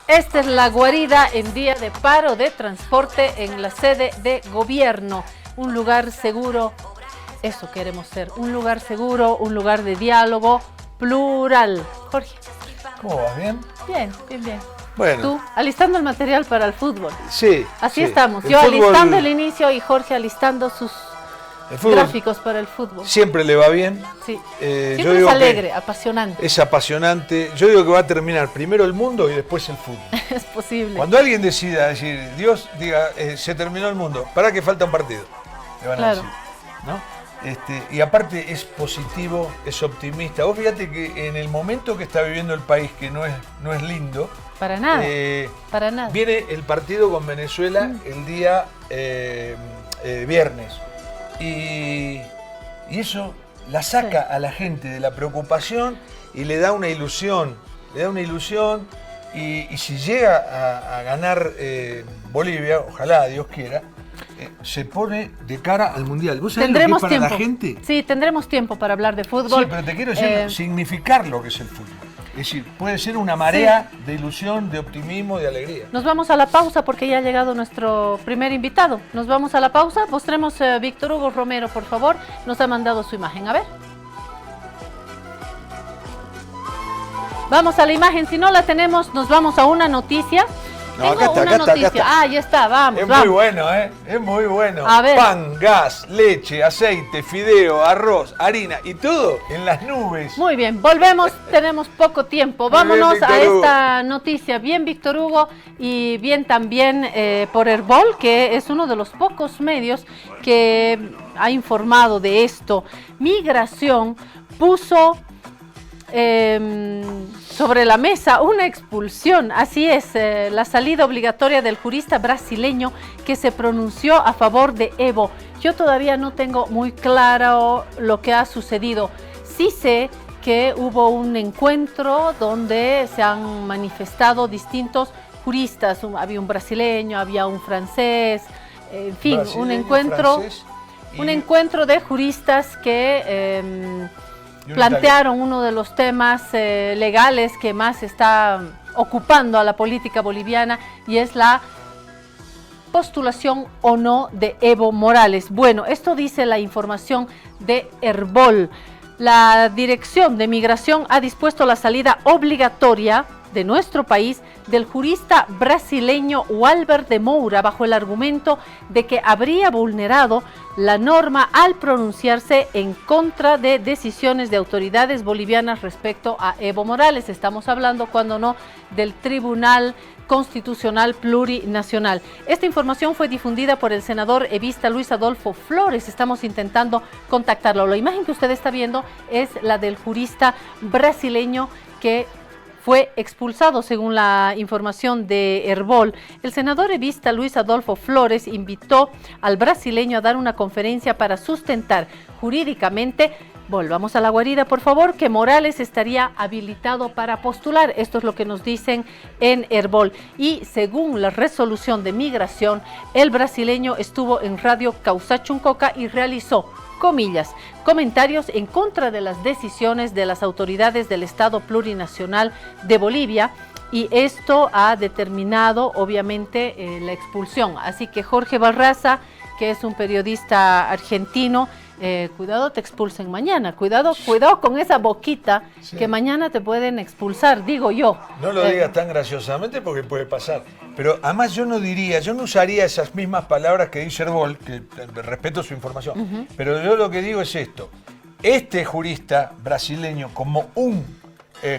Esta es la guarida en día de paro de transporte en la sede de gobierno. Un lugar seguro, eso queremos ser, un lugar seguro, un lugar de diálogo plural. Jorge. ¿Cómo vas? ¿Bien? Bien. Bueno. Tú, alistando el material para el fútbol. Sí. Así sí. estamos. El Yo fútbol, alistando el inicio y Jorge alistando sus gráficos para el fútbol. Siempre le va bien. Sí. Yo Siempre digo es alegre, apasionante. Es apasionante. Yo digo que va a terminar primero el mundo y después el fútbol. Es posible. Cuando alguien decida decir, Dios diga, se terminó el mundo, para que falta un partido. Le van a decir, ¿no? Y aparte es positivo, es optimista. Vos fíjate que en el momento que está viviendo el país, que no es lindo. Para nada. Para nada. Viene el partido con Venezuela el día viernes. Y eso la saca a la gente de la preocupación y le da una ilusión. Y si llega a ganar Bolivia, ojalá Dios quiera, se pone de cara al Mundial. ¿Vos sabés lo que es para la gente? Sí, tendremos tiempo para hablar de fútbol. Sí, pero te quiero decir, significar lo que es el fútbol. Es decir, puede ser una marea de ilusión, de optimismo, de alegría. Nos vamos a la pausa porque ya ha llegado nuestro primer invitado. Nos vamos a la pausa. Mostremos Víctor Hugo Romero, por favor. Nos ha mandado su imagen. A ver. Vamos a la imagen. Si no la tenemos, nos vamos a una noticia. No, acá está. Ah, ya está, vamos. Muy bueno, es muy bueno. A ver. Pan, gas, leche, aceite, fideo, arroz, harina y todo en las nubes. Muy bien, volvemos, tenemos poco tiempo. Vámonos a esta noticia. Bien, Víctor Hugo, y bien también por Herbol, que es uno de los pocos medios que ha informado de esto. Migración puso sobre la mesa una expulsión, así es, la salida obligatoria del jurista brasileño que se pronunció a favor de Evo. Yo todavía no tengo muy claro lo que ha sucedido. Sí sé que hubo un encuentro donde se han manifestado distintos juristas, había un brasileño, había un francés, en fin, un encuentro de juristas que plantearon uno de los temas legales que más está ocupando a la política boliviana, y es la postulación o no de Evo Morales. Bueno, esto dice la información de Herbol. La Dirección de Migración ha dispuesto la salida obligatoria de nuestro país del jurista brasileño Walber de Moura bajo el argumento de que habría vulnerado la norma al pronunciarse en contra de decisiones de autoridades bolivianas respecto a Evo Morales. Estamos hablando, cuando no, del Tribunal Constitucional Plurinacional. Esta información fue difundida por el senador evista Luis Adolfo Flores. Estamos intentando contactarlo. La imagen que usted está viendo es la del jurista brasileño que fue expulsado, según la información de Herbol. El senador evista Luis Adolfo Flores invitó al brasileño a dar una conferencia para sustentar jurídicamente, volvamos a la guarida por favor, que Morales estaría habilitado para postular. Esto es lo que nos dicen en Herbol. Y según la resolución de migración, el brasileño estuvo en Radio Causachuncoca y realizó, comillas, comentarios en contra de las decisiones de las autoridades del Estado Plurinacional de Bolivia, y esto ha determinado obviamente la expulsión. Así que Jorge Barraza, que es un periodista argentino, cuidado te expulsen mañana, cuidado con esa boquita que mañana te pueden expulsar, digo yo. No lo digas tan graciosamente porque puede pasar. Pero además yo no usaría esas mismas palabras que dice Herbol, que respeto su información, pero yo lo que digo es esto. Este jurista brasileño, como un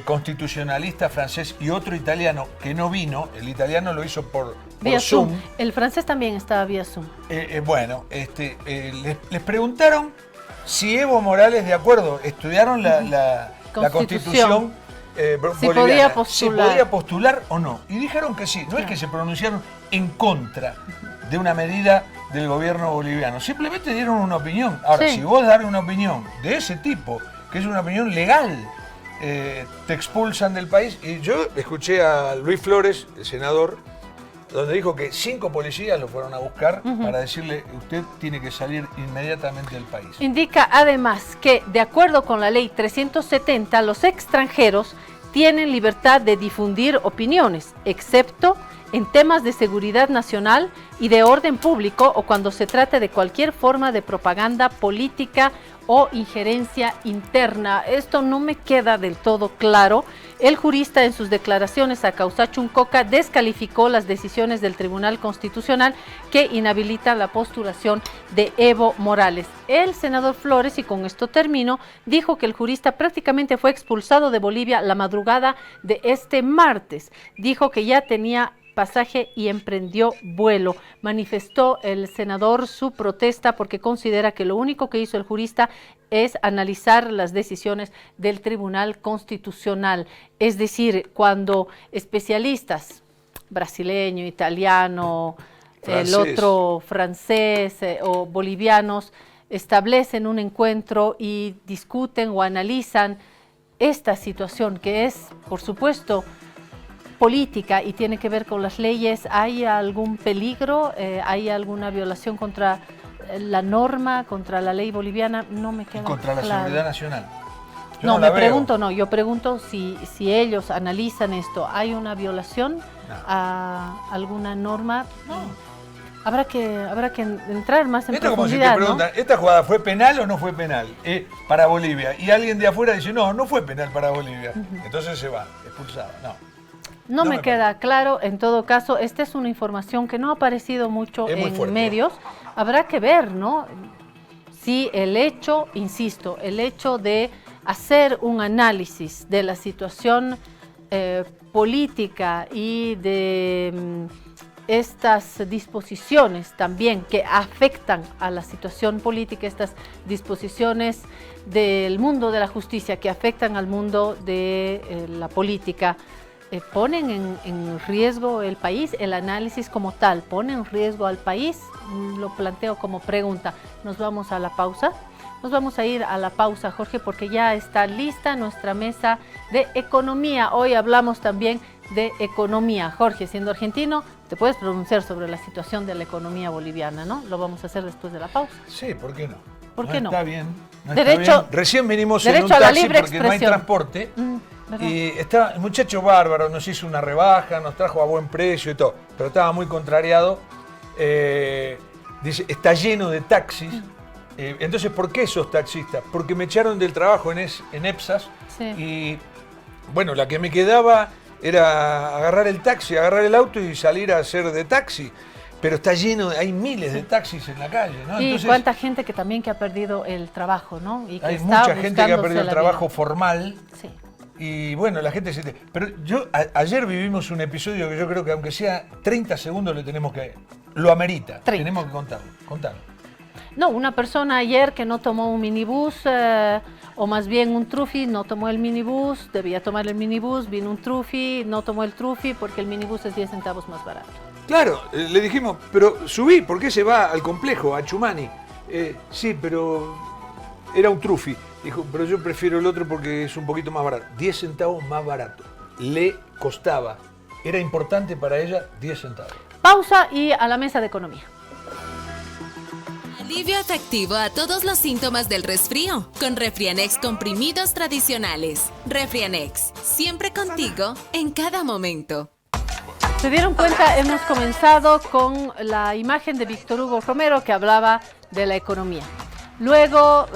constitucionalista francés y otro italiano que no vino, el italiano lo hizo por Zoom. El francés también estaba vía Zoom. Les preguntaron si Evo Morales, de acuerdo, estudiaron la Constitución boliviana, si podía postular o no. Y dijeron que sí, no es que se pronunciaron en contra de una medida del gobierno boliviano, simplemente dieron una opinión. Ahora, si vos das una opinión de ese tipo, que es una opinión legal, te expulsan del país. Y yo escuché a Luis Flores, el senador, donde dijo que 5 policías lo fueron a buscar para decirle: usted tiene que salir inmediatamente del país. Indica además que, de acuerdo con la ley 370, los extranjeros tienen libertad de difundir opiniones, excepto en temas de seguridad nacional y de orden público o cuando se trate de cualquier forma de propaganda política o injerencia interna. Esto no me queda del todo claro. El jurista, en sus declaraciones a Causachuncoca, descalificó las decisiones del Tribunal Constitucional que inhabilita la postulación de Evo Morales. El senador Flores, y con esto termino, dijo que el jurista prácticamente fue expulsado de Bolivia la madrugada de este martes. Dijo que ya tenía pasaje y emprendió vuelo. Manifestó el senador su protesta porque considera que lo único que hizo el jurista es analizar las decisiones del Tribunal Constitucional. Es decir, cuando especialistas, brasileño, italiano, el otro francés o bolivianos, establecen un encuentro y discuten o analizan esta situación que es, por supuesto, política y tiene que ver con las leyes, ¿hay algún peligro? ¿Hay alguna violación contra la norma, contra la ley boliviana? No me queda claro. ¿Contra la seguridad nacional? Yo pregunto si ellos analizan esto, ¿hay una violación a alguna norma? No. Habrá que entrar más en profundidad, como si te preguntan, ¿no? ¿Esta jugada fue penal o no fue penal para Bolivia? Y alguien de afuera dice, no fue penal para Bolivia. Entonces se va, expulsado. No me queda claro. En todo caso, esta es una información que no ha aparecido mucho en medios. Habrá que ver, ¿no? Si el hecho, insisto, el hecho de hacer un análisis de la situación política y de estas disposiciones también que afectan a la situación política, estas disposiciones del mundo de la justicia que afectan al mundo de la política, ponen en riesgo el país. El análisis como tal pone en riesgo al país. Lo planteo como pregunta. Nos vamos a la pausa. Nos vamos a ir a la pausa, Jorge, porque ya está lista nuestra mesa de economía. Hoy hablamos también de economía. Jorge, siendo argentino, te puedes pronunciar sobre la situación de la economía boliviana, ¿no? Lo vamos a hacer después de la pausa. Sí, ¿por qué no? ¿Por qué no? Está bien. Derecho, está bien. Recién venimos en un taxi porque no hay transporte. Y el muchacho bárbaro, nos hizo una rebaja, nos trajo a buen precio y todo, pero estaba muy contrariado. Dice, está lleno de taxis. Entonces, ¿por qué sos taxista? Porque me echaron del trabajo en EPSAS y, bueno, la que me quedaba era agarrar el taxi, agarrar el auto y salir a hacer de taxi. Pero está lleno, hay miles de taxis en la calle, ¿no? Y entonces, cuánta gente que ha perdido el trabajo, ¿no? Y que hay mucha gente que ha perdido el trabajo formal. Sí. Y bueno, la gente se... Pero ayer vivimos un episodio que yo creo que aunque sea 30 segundos lo amerita. 30. Tenemos que contarlo. No, una persona ayer que no tomó un minibús, o más bien un trufi, no tomó el minibús, debía tomar el minibús, vino un trufi, no tomó el trufi porque el minibús es 10 centavos más barato. Claro, le dijimos, pero subí, ¿por qué se va al complejo, a Chumani? Sí, pero era un trufi. Dijo, pero yo prefiero el otro porque es un poquito más barato. 10 centavos más barato. Le costaba. Era importante para ella 10 centavos. Pausa y a la mesa de economía. Alivio efectivo a todos los síntomas del resfrío con Refrianex comprimidos tradicionales. Refrianex, siempre contigo en cada momento. Se dieron cuenta, hemos comenzado con la imagen de Víctor Hugo Romero que hablaba de la economía. Luego,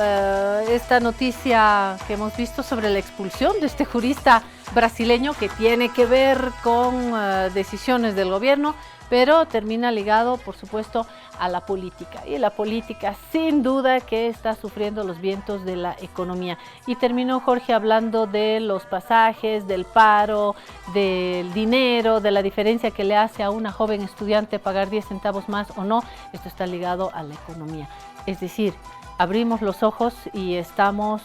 esta noticia que hemos visto sobre la expulsión de este jurista brasileño que tiene que ver con decisiones del gobierno, pero termina ligado, por supuesto, a la política. Y la política, sin duda, que está sufriendo los vientos de la economía. Y terminó Jorge hablando de los pasajes, del paro, del dinero, de la diferencia que le hace a una joven estudiante pagar 10 centavos más o no. Esto está ligado a la economía. Es decir, abrimos los ojos y estamos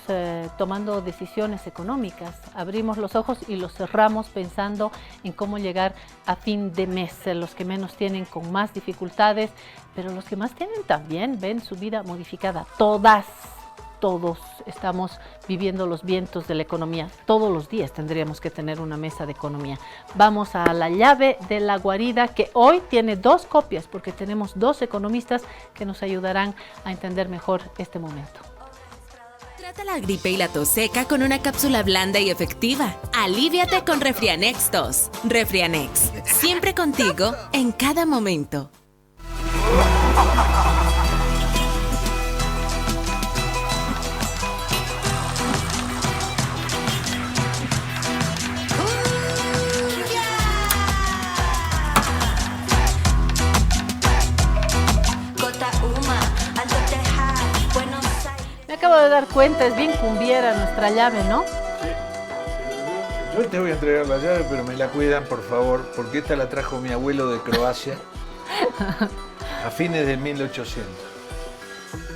tomando decisiones económicas. Abrimos los ojos y los cerramos pensando en cómo llegar a fin de mes. Los que menos tienen con más dificultades, pero los que más tienen también ven su vida modificada. Todos estamos viviendo los vientos de la economía. Todos los días tendríamos que tener una mesa de economía. Vamos a la llave de la guarida, que hoy tiene 2 copias, porque tenemos 2 economistas que nos ayudarán a entender mejor este momento. Trata la gripe y la tos seca con una cápsula blanda y efectiva. Aliviate con Refrianex 2. Refrianex, siempre contigo en cada momento. Me acabo de dar cuenta, es bien cumbiera nuestra llave, ¿no? Sí. Yo te voy a entregar la llave, pero me la cuidan, por favor, porque esta la trajo mi abuelo de Croacia a fines de 1800.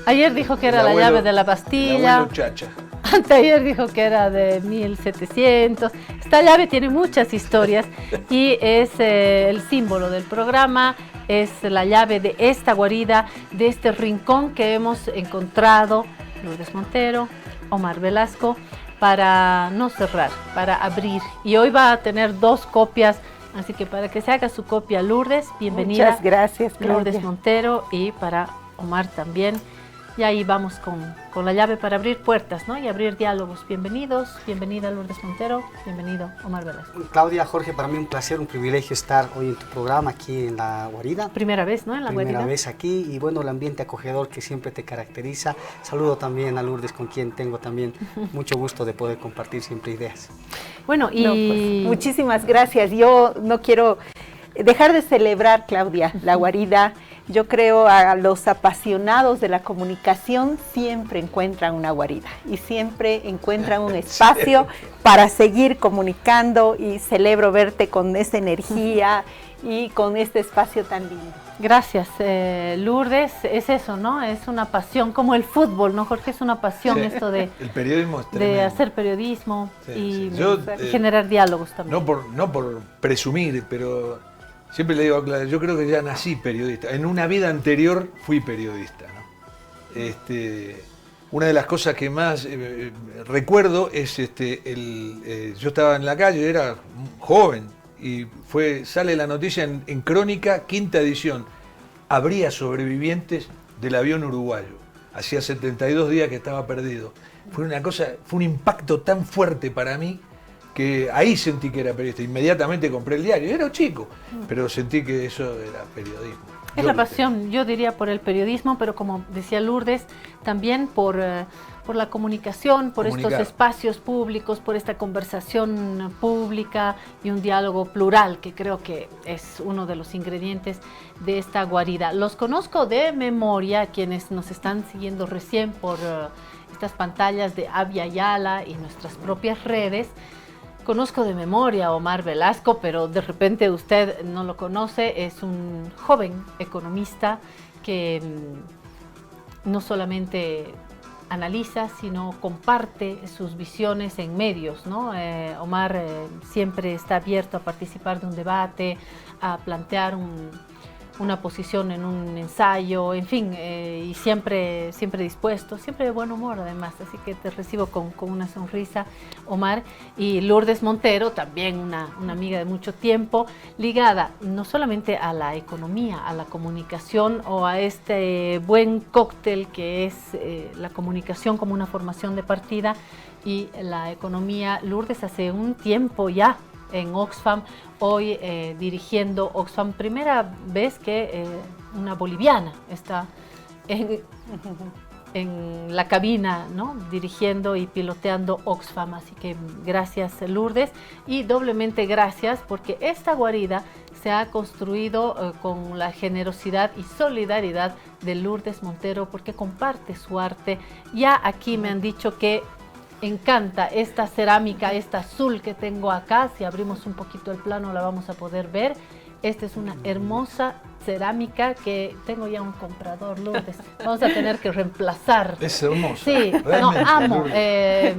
Ayer dijo que era la llave de la Bastilla. El abuelo Chacha. Anteayer dijo que era de 1700. Esta llave tiene muchas historias y es el símbolo del programa. Es la llave de esta guarida, de este rincón que hemos encontrado Lourdes Montero, Omar Velasco, para no cerrar, para abrir. Y hoy va a tener 2 copias, así que para que se haga su copia, Lourdes, bienvenida. Muchas gracias, Claudia. Lourdes Montero, y para Omar también. Y ahí vamos con la llave para abrir puertas, ¿no? Y abrir diálogos. Bienvenidos, bienvenida Lourdes Montero, bienvenido Omar Velasco. Claudia, Jorge, para mí un placer, un privilegio estar hoy en tu programa aquí en La Guarida. Primera vez, ¿no? En La Guarida. Primera vez aquí, y bueno, el ambiente acogedor que siempre te caracteriza. Saludo también a Lourdes, con quien tengo también mucho gusto de poder compartir siempre ideas. Bueno, y... No, pues, muchísimas gracias. Yo no quiero dejar de celebrar, Claudia, La Guarida. Yo creo a los apasionados de la comunicación siempre encuentran una guarida y siempre encuentran un espacio para seguir comunicando, y celebro verte con esa energía y con este espacio tan lindo. Gracias, Lourdes. Es eso, ¿no? Es una pasión, como el fútbol, ¿no, Jorge? Es una pasión, sí. Esto de, el periodismo es de hacer periodismo, sí, y sí. Yo, generar diálogos también. No por presumir, pero... Siempre le digo a Claudia, yo creo que ya nací periodista. En una vida anterior fui periodista, ¿no? Una de las cosas que más recuerdo es yo estaba en la calle, era joven, y sale la noticia en Crónica, 5ª edición. Habría sobrevivientes del avión uruguayo. Hacía 72 días que estaba perdido. Fue un impacto tan fuerte para mí, que ahí sentí que era periodista. Inmediatamente compré el diario. Era chico, pero sentí que eso era periodismo. Es la pasión, yo diría, por el periodismo, pero como decía Lourdes, también por la comunicación, por estos espacios públicos, por esta conversación pública y un diálogo plural, que creo que es uno de los ingredientes de esta guarida. Los conozco de memoria, quienes nos están siguiendo recién por estas pantallas de Avia Yala y nuestras propias redes. Conozco de memoria a Omar Velasco, pero de repente usted no lo conoce. Es un joven economista que no solamente analiza, sino comparte sus visiones en medios, ¿no? Omar siempre está abierto a participar de un debate, a plantear una posición en un ensayo, en fin, y siempre dispuesto, siempre de buen humor además, así que te recibo con una sonrisa, Omar. Y Lourdes Montero, también una amiga de mucho tiempo, ligada no solamente a la economía, a la comunicación o a este buen cóctel que es la comunicación como una formación de partida y la economía. Lourdes hace un tiempo ya en Oxfam, hoy dirigiendo Oxfam, primera vez que una boliviana está en la cabina, ¿no? Dirigiendo y piloteando Oxfam. Así que gracias, Lourdes, y doblemente gracias porque esta guarida se ha construido con la generosidad y solidaridad de Lourdes Montero, porque comparte su arte. Ya aquí me han dicho que encanta esta cerámica, esta azul que tengo acá. Si abrimos un poquito el plano la vamos a poder ver. Esta es una hermosa cerámica que tengo ya un comprador, Lourdes. Vamos a tener que reemplazar. Es hermoso. Sí, no, realmente, amo. Lourdes.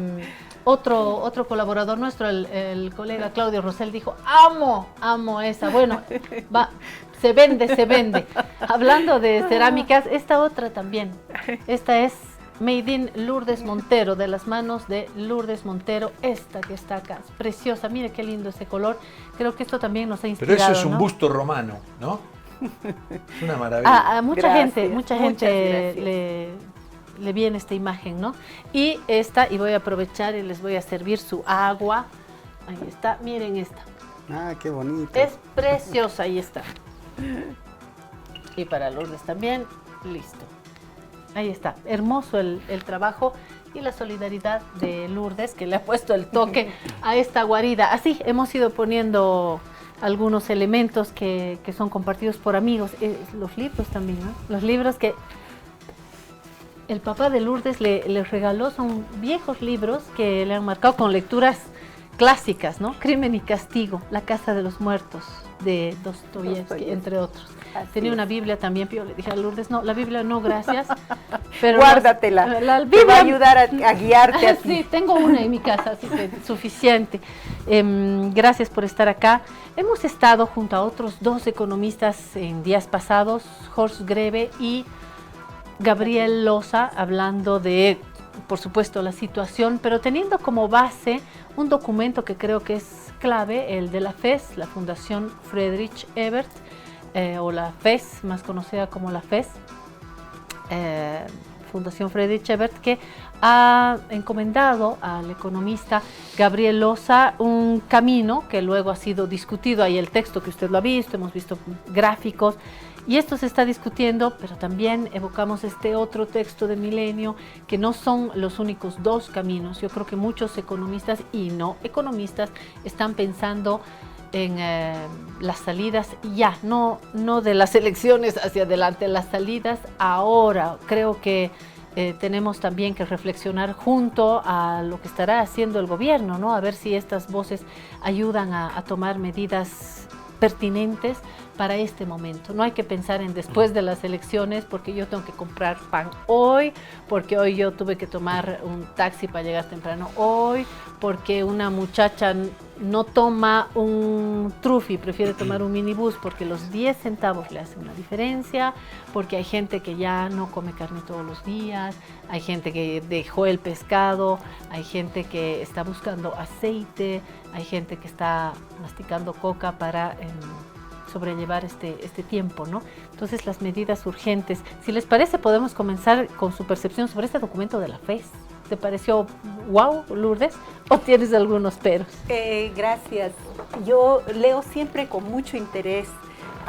Otro colaborador nuestro, el colega Claudio Rosell, dijo, amo esa. Bueno, se vende. Hablando de cerámicas, esta otra también. Esta es Made in Lourdes Montero, de las manos de Lourdes Montero, esta que está acá, es preciosa, mire qué lindo ese color. Creo que esto también nos ha inspirado. Pero eso es un ¿no? busto romano, ¿no? Es una maravilla. A mucha gente le viene esta imagen, ¿no? Y esta, y voy a aprovechar y les voy a servir su agua. Ahí está, miren esta. Ah, qué bonito. Es preciosa, ahí está. Y para Lourdes también, listo. Ahí está, hermoso el trabajo y la solidaridad de Lourdes, que le ha puesto el toque a esta guarida. Así hemos ido poniendo algunos elementos que son compartidos por amigos. Los libros también, ¿no? Los libros que el papá de Lourdes le regaló, son viejos libros que le han marcado con lecturas clásicas, ¿no? Crimen y Castigo, La Casa de los Muertos, de Dostoyevsky, entre otros. Tenía una Biblia también, pero yo le dije a Lourdes, no, la Biblia no, gracias. Pero guárdatela, la Biblia va a ayudar a guiarte a ti. Sí, tengo una en mi casa, así que suficiente. Gracias por estar acá. Hemos estado junto a otros dos economistas en días pasados, Horst Greve y Gabriel Loza, hablando de, por supuesto, la situación, pero teniendo como base un documento que creo que es clave, el de la FES, la Fundación Friedrich Ebert, o la FES, más conocida como la FES, Fundación Friedrich Ebert, que ha encomendado al economista Gabriel Loza un camino que luego ha sido discutido. Ahí el texto que usted lo ha visto, hemos visto gráficos, y esto se está discutiendo, pero también evocamos este otro texto de Milenio, que no son los únicos dos caminos. Yo creo que muchos economistas y no economistas están pensando en las salidas ya, no de las elecciones hacia adelante, las salidas ahora. Creo que tenemos también que reflexionar junto a lo que estará haciendo el gobierno, ¿no? A ver si estas voces ayudan a tomar medidas pertinentes para este momento. No hay que pensar en después de las elecciones, porque yo tengo que comprar pan hoy, porque hoy yo tuve que tomar un taxi para llegar temprano hoy, porque una muchacha no toma un trufi, prefiere tomar un minibús porque los 10 centavos le hacen una diferencia, porque hay gente que ya no come carne todos los días, hay gente que dejó el pescado, hay gente que está buscando aceite, hay gente que está masticando coca para sobrellevar este tiempo, ¿no? Entonces, las medidas urgentes. Si les parece, podemos comenzar con su percepción sobre este documento de la FES. ¿Te pareció wow, Lourdes? ¿O tienes algunos peros? Gracias. Yo leo siempre con mucho interés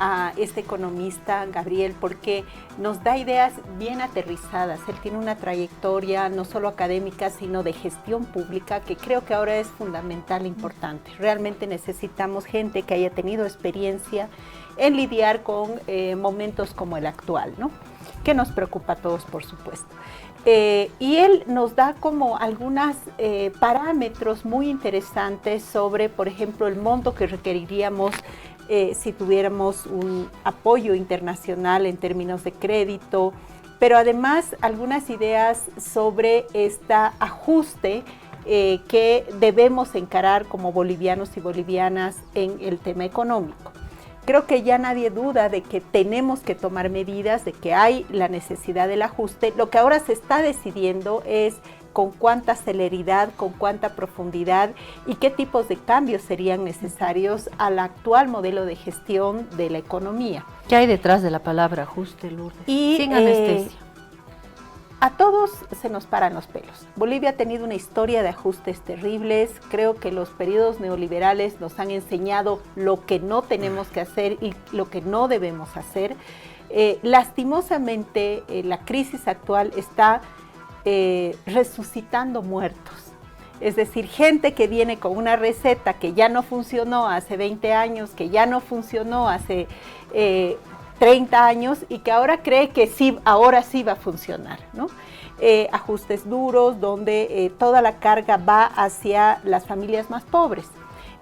a este economista, Gabriel, porque nos da ideas bien aterrizadas. Él tiene una trayectoria no solo académica, sino de gestión pública, que creo que ahora es fundamental e importante. Realmente necesitamos gente que haya tenido experiencia en lidiar con momentos como el actual, ¿no? Que nos preocupa a todos, por supuesto. Y él nos da como algunos parámetros muy interesantes sobre, por ejemplo, el monto que requeriríamos si tuviéramos un apoyo internacional en términos de crédito, pero además algunas ideas sobre este ajuste que debemos encarar como bolivianos y bolivianas en el tema económico. Creo que ya nadie duda de que tenemos que tomar medidas, de que hay la necesidad del ajuste. Lo que ahora se está decidiendo es con cuánta celeridad, con cuánta profundidad y qué tipos de cambios serían necesarios al actual modelo de gestión de la economía. ¿Qué hay detrás de la palabra ajuste, Lourdes? Sin anestesia. A todos se nos paran los pelos. Bolivia ha tenido una historia de ajustes terribles. Creo que los periodos neoliberales nos han enseñado lo que no tenemos que hacer y lo que no debemos hacer. Lastimosamente, la crisis actual está resucitando muertos. Es decir, gente que viene con una receta que ya no funcionó hace 20 años, que ya no funcionó hace 30 años y que ahora cree que sí, ahora sí va a funcionar, ¿no? Ajustes duros donde toda la carga va hacia las familias más pobres.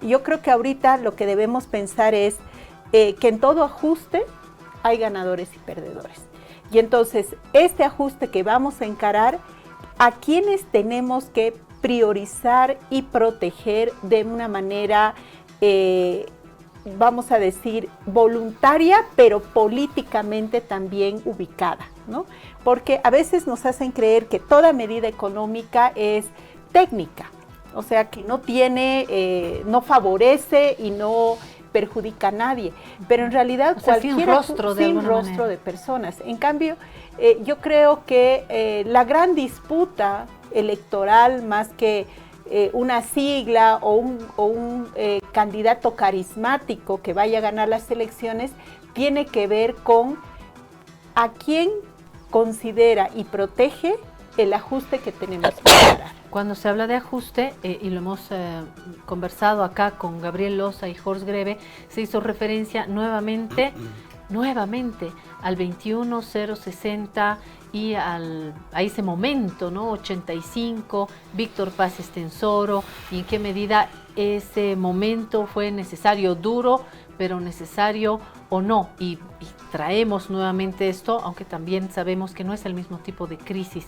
Y yo creo que ahorita lo que debemos pensar es que en todo ajuste hay ganadores y perdedores. Y entonces, este ajuste que vamos a encarar, ¿a quiénes tenemos que priorizar y proteger de una manera, vamos a decir, voluntaria, pero políticamente también ubicada, ¿no? Porque a veces nos hacen creer que toda medida económica es técnica, o sea, que no tiene, no favorece y no perjudica a nadie, pero en realidad o sea, sin rostro de personas. En cambio, yo creo que la gran disputa electoral, más que una sigla o un candidato carismático que vaya a ganar las elecciones, tiene que ver con a quién considera y protege el ajuste que tenemos que dar. Cuando se habla de ajuste, y lo hemos conversado acá con Gabriel Loza y Jorge Greve, se hizo referencia nuevamente al 21060 y a ese momento, ¿no? 85, Víctor Paz Estensoro, y en qué medida ese momento fue necesario, duro, pero necesario o no. Y traemos nuevamente esto, aunque también sabemos que no es el mismo tipo de crisis.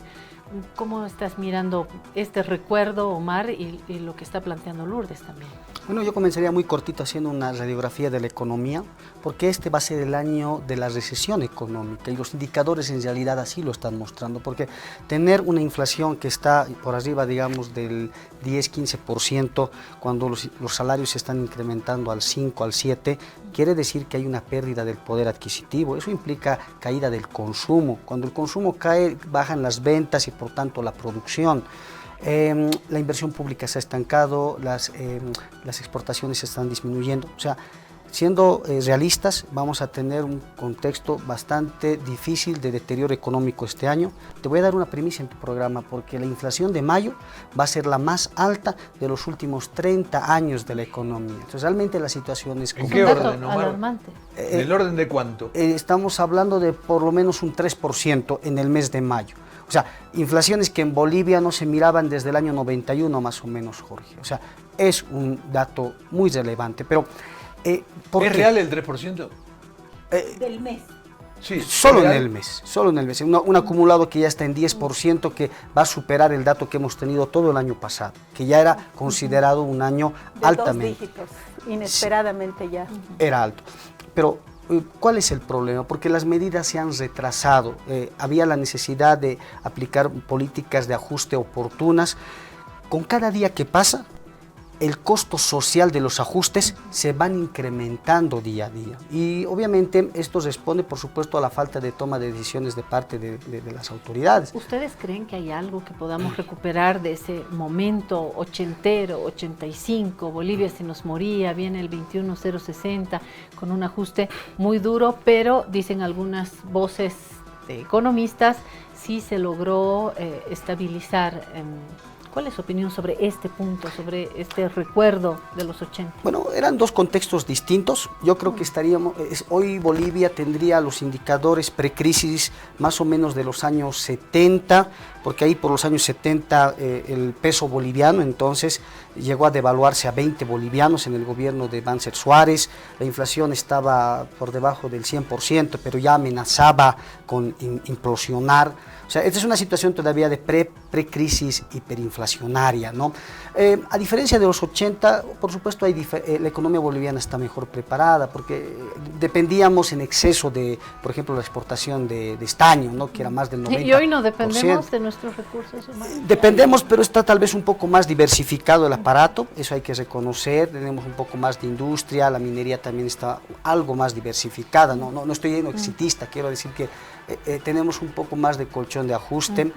¿Cómo estás mirando este recuerdo, Omar, y lo que está planteando Lourdes también? Bueno, yo comenzaría muy cortito haciendo una radiografía de la economía, porque este va a ser el año de la recesión económica y los indicadores en realidad así lo están mostrando, porque tener una inflación que está por arriba, digamos, del 10-15%, cuando los salarios se están incrementando al 5, al 7, quiere decir que hay una pérdida del poder adquisitivo. Eso implica caída del consumo. Cuando el consumo cae, bajan las ventas y por tanto la producción. La inversión pública se ha estancado, las exportaciones se están disminuyendo. O sea, siendo realistas, vamos a tener un contexto bastante difícil de deterioro económico este año. Te voy a dar una premisa en tu programa, porque la inflación de mayo va a ser la más alta de los últimos 30 años de la economía. Entonces, realmente la situación es complicada. ¿En qué orden, Omar? Alarmante. ¿El orden de cuánto? Estamos hablando de por lo menos un 3% en el mes de mayo. O sea, inflaciones que en Bolivia no se miraban desde el año 91 más o menos, Jorge. O sea, es un dato muy relevante. Pero, ¿es real el 3%? Del mes. Sí, solo en el mes, solo en el mes. Un acumulado que ya está en 10%, que va a superar el dato que hemos tenido todo el año pasado, que ya era considerado un año de altamente. 2 dígitos, inesperadamente ya. Era alto. Pero, ¿cuál es el problema? Porque las medidas se han retrasado. Había la necesidad de aplicar políticas de ajuste oportunas. Con cada día que pasa, el costo social de los ajustes se van incrementando día a día. Y obviamente esto responde, por supuesto, a la falta de toma de decisiones de parte de las autoridades. ¿Ustedes creen que hay algo que podamos recuperar de ese momento ochentero, 85, Bolivia se nos moría, viene el 21060 con un ajuste muy duro, pero dicen algunas voces de economistas, sí se logró estabilizar? ¿Cuál es su opinión sobre este punto, sobre este recuerdo de los 80? Bueno, eran dos contextos distintos. Yo creo que hoy Bolivia tendría los indicadores precrisis más o menos de los años 70, porque ahí por los años 70 el peso boliviano entonces llegó a devaluarse a 20 bolivianos en el gobierno de Banzer Suárez. La inflación estaba por debajo del 100%, pero ya amenazaba con implosionar. O sea, esta es una situación todavía de precrisis hiperinflacionaria, ¿no? A diferencia de los 80, por supuesto, la economía boliviana está mejor preparada, porque dependíamos en exceso de, por ejemplo, la exportación de estaño, ¿no? Que era más del 90%. Y hoy no dependemos de nuestros recursos humanos. Dependemos, pero está tal vez un poco más diversificado el aparato, eso hay que reconocer. Tenemos un poco más de industria, la minería también está algo más diversificada. No estoy yendo exitista, quiero decir que tenemos un poco más de colchón de ajuste.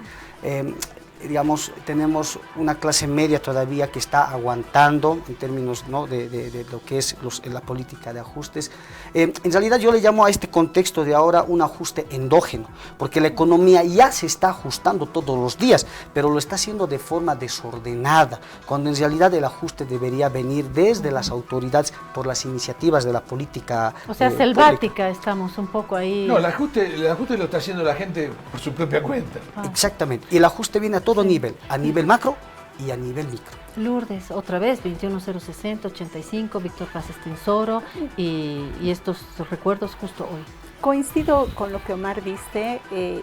digamos, tenemos una clase media todavía que está aguantando en términos, ¿no?, de lo que es la política de ajustes. En realidad yo le llamo a este contexto de ahora un ajuste endógeno, porque la economía ya se está ajustando todos los días, pero lo está haciendo de forma desordenada, cuando en realidad el ajuste debería venir desde las autoridades por las iniciativas de la política. O sea, selvática estamos un poco ahí. No, el ajuste lo está haciendo la gente por su propia cuenta. Exactamente, y el ajuste viene a todo nivel, a nivel macro y a nivel micro. Lourdes, otra vez, 21060-85, Víctor Paz Estenssoro, y estos recuerdos justo hoy. Coincido con lo que Omar dice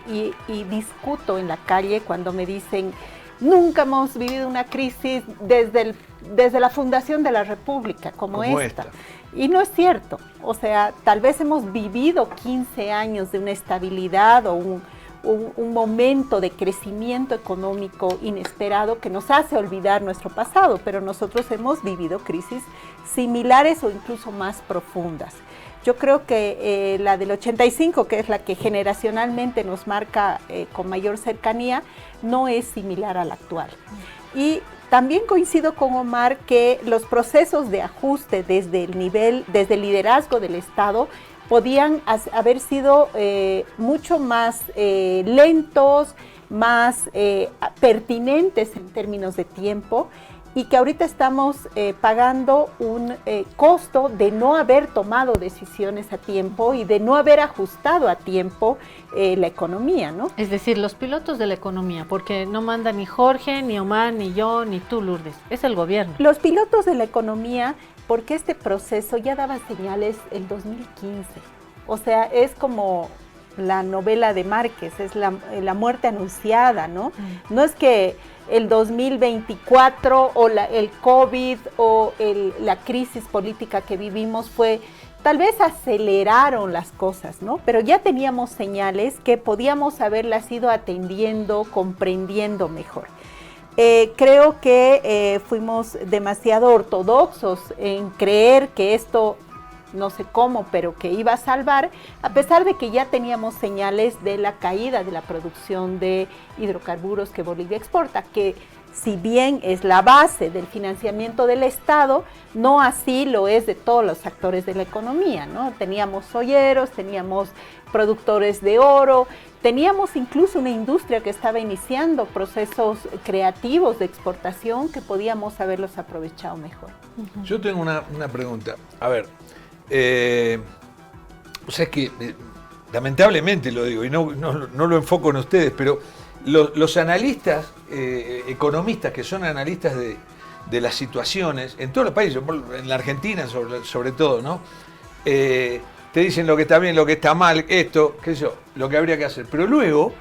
y discuto en la calle cuando me dicen nunca hemos vivido una crisis desde la fundación de la República como esta. Y no es cierto, o sea, tal vez hemos vivido 15 años de una estabilidad o un momento de crecimiento económico inesperado que nos hace olvidar nuestro pasado, pero nosotros hemos vivido crisis similares o incluso más profundas. Yo creo que la del 85, que es la que generacionalmente nos marca con mayor cercanía, no es similar a la actual. Y también coincido con Omar que los procesos de ajuste desde el liderazgo del Estado podían haber sido mucho más lentos, más pertinentes en términos de tiempo, y que ahorita estamos pagando un costo de no haber tomado decisiones a tiempo y de no haber ajustado a tiempo la economía, ¿no? Es decir, los pilotos de la economía, porque no manda ni Jorge, ni Omar, ni yo, ni tú, Lourdes, es el gobierno. Los pilotos de la economía, porque este proceso ya daba señales en 2015, o sea, es como la novela de Márquez, es la muerte anunciada, ¿no? No es que el 2024 o el COVID o la crisis política que vivimos tal vez aceleraron las cosas, ¿no? Pero ya teníamos señales que podíamos haberlas ido atendiendo, comprendiendo mejor. Creo que fuimos demasiado ortodoxos en creer que esto, no sé cómo, pero que iba a salvar, a pesar de que ya teníamos señales de la caída de la producción de hidrocarburos que Bolivia exporta, que si bien es la base del financiamiento del Estado, no así lo es de todos los actores de la economía, ¿no? Teníamos olleros, teníamos productores de oro, teníamos incluso una industria que estaba iniciando procesos creativos de exportación que podíamos haberlos aprovechado mejor. Yo tengo una pregunta. A ver, o sea, es que lamentablemente lo digo y no lo enfoco en ustedes, pero los analistas, economistas que son analistas de las situaciones en todos los países, en la Argentina sobre todo, ¿no? Te dicen lo que está bien, lo que está mal, esto, qué sé yo, lo que habría que hacer. Pero luego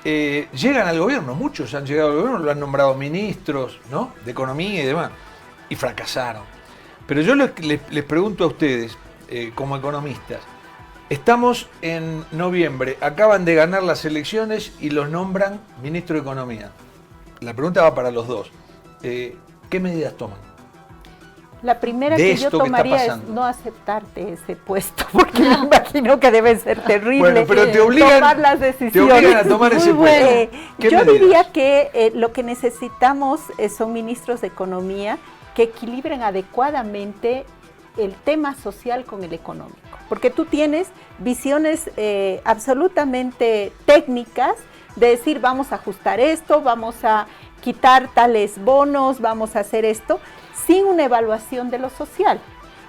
llegan al gobierno, muchos han llegado al gobierno, lo han nombrado ministros, ¿no?, de economía y demás, y fracasaron. Pero yo les pregunto a ustedes, como economistas, estamos en noviembre, acaban de ganar las elecciones y los nombran ministro de Economía. La pregunta va para los dos. ¿Qué medidas toman? La primera que yo tomaría es no aceptarte ese puesto, porque me imagino que debe ser terrible. Bueno, pero te obligan, tomar las decisiones. Te obligan a tomar ese puesto. Yo diría que lo que necesitamos son ministros de Economía que equilibren adecuadamente el tema social con el económico, porque tú tienes visiones absolutamente técnicas de decir vamos a ajustar esto, vamos a quitar tales bonos, vamos a hacer esto, sin una evaluación de lo social.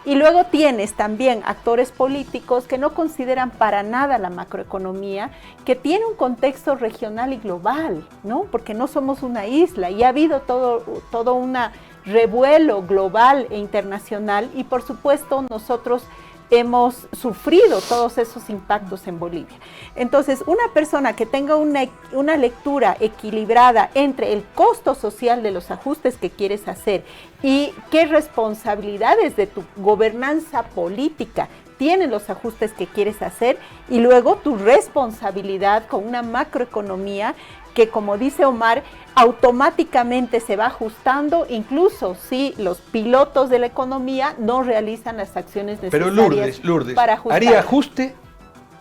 Y luego tienes también actores políticos que no consideran para nada la macroeconomía, que tiene un contexto regional y global, ¿no? Porque no somos una isla y ha habido todo una revuelo global e internacional, y por supuesto nosotros hemos sufrido todos esos impactos en Bolivia. Entonces, una persona que tenga una lectura equilibrada entre el costo social de los ajustes que quieres hacer y qué responsabilidades de tu gobernanza política tienen los ajustes que quieres hacer, y luego tu responsabilidad con una macroeconomía que, como dice Omar, automáticamente se va ajustando, incluso si los pilotos de la economía no realizan las acciones necesarias. Pero Lourdes, para ajustar. ¿haría ajuste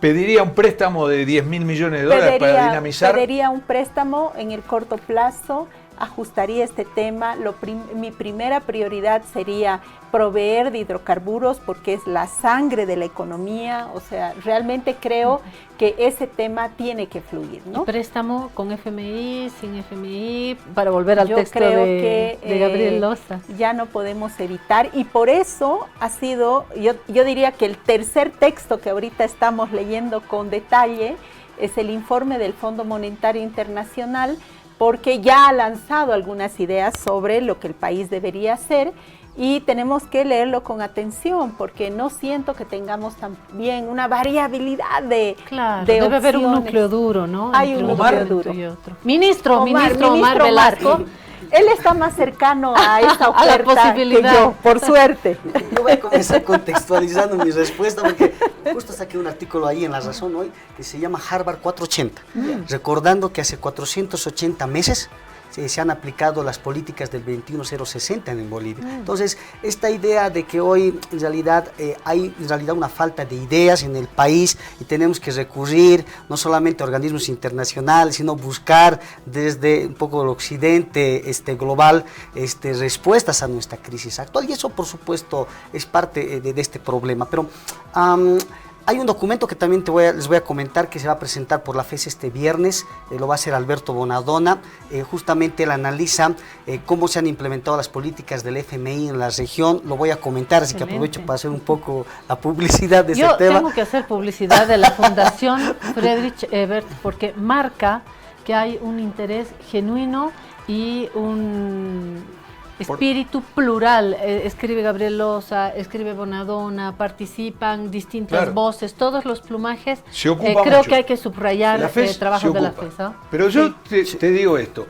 pediría un préstamo de 10.000 millones de dólares para dinamizar. Pediría un préstamo en el corto plazo, ajustaría este tema. Mi primera prioridad sería proveer de hidrocarburos porque es la sangre de la economía. O sea, realmente creo que ese tema tiene que fluir, ¿no? ¿Y préstamo con FMI, sin FMI, para volver al texto creo de Gabriel Loza? Ya no podemos evitar, y por eso ha sido, yo diría que el tercer texto que ahorita estamos leyendo con detalle es el informe del Fondo Monetario Internacional, porque ya ha lanzado algunas ideas sobre lo que el país debería hacer y tenemos que leerlo con atención porque no siento que tengamos también una variabilidad de debe opciones. haber un núcleo duro, ¿no? Hay un núcleo duro. Ministro Omar Velasco. Él está más cercano a esa oferta a la posibilidad. que yo, por suerte. Yo voy a comenzar contextualizando mi respuesta porque justo saqué un artículo ahí en La Razón hoy que se llama Harvard 480, recordando que hace 480 meses se han aplicado las políticas del 21060 en Bolivia. Entonces, esta idea de que hoy en realidad hay una falta de ideas en el país y tenemos que recurrir no solamente a organismos internacionales, sino buscar desde un poco el occidente global respuestas a nuestra crisis actual. Y eso, por supuesto, es parte de este problema. Pero hay un documento que también les voy a comentar que se va a presentar por la FES este viernes, lo va a hacer Alberto Bonadona. Justamente él analiza cómo se han implementado las políticas del FMI en la región. Lo voy a comentar, así que aprovecho para hacer un poco la publicidad de ese tema. Yo tengo que hacer publicidad de la Fundación Friedrich Ebert porque marca que hay un interés genuino y un espíritu plural. Escribe Gabriel Loza, escribe Bonadona, participan distintas voces, todos los plumajes. Creo que hay que subrayar el trabajo de la FES. Pero yo te digo esto,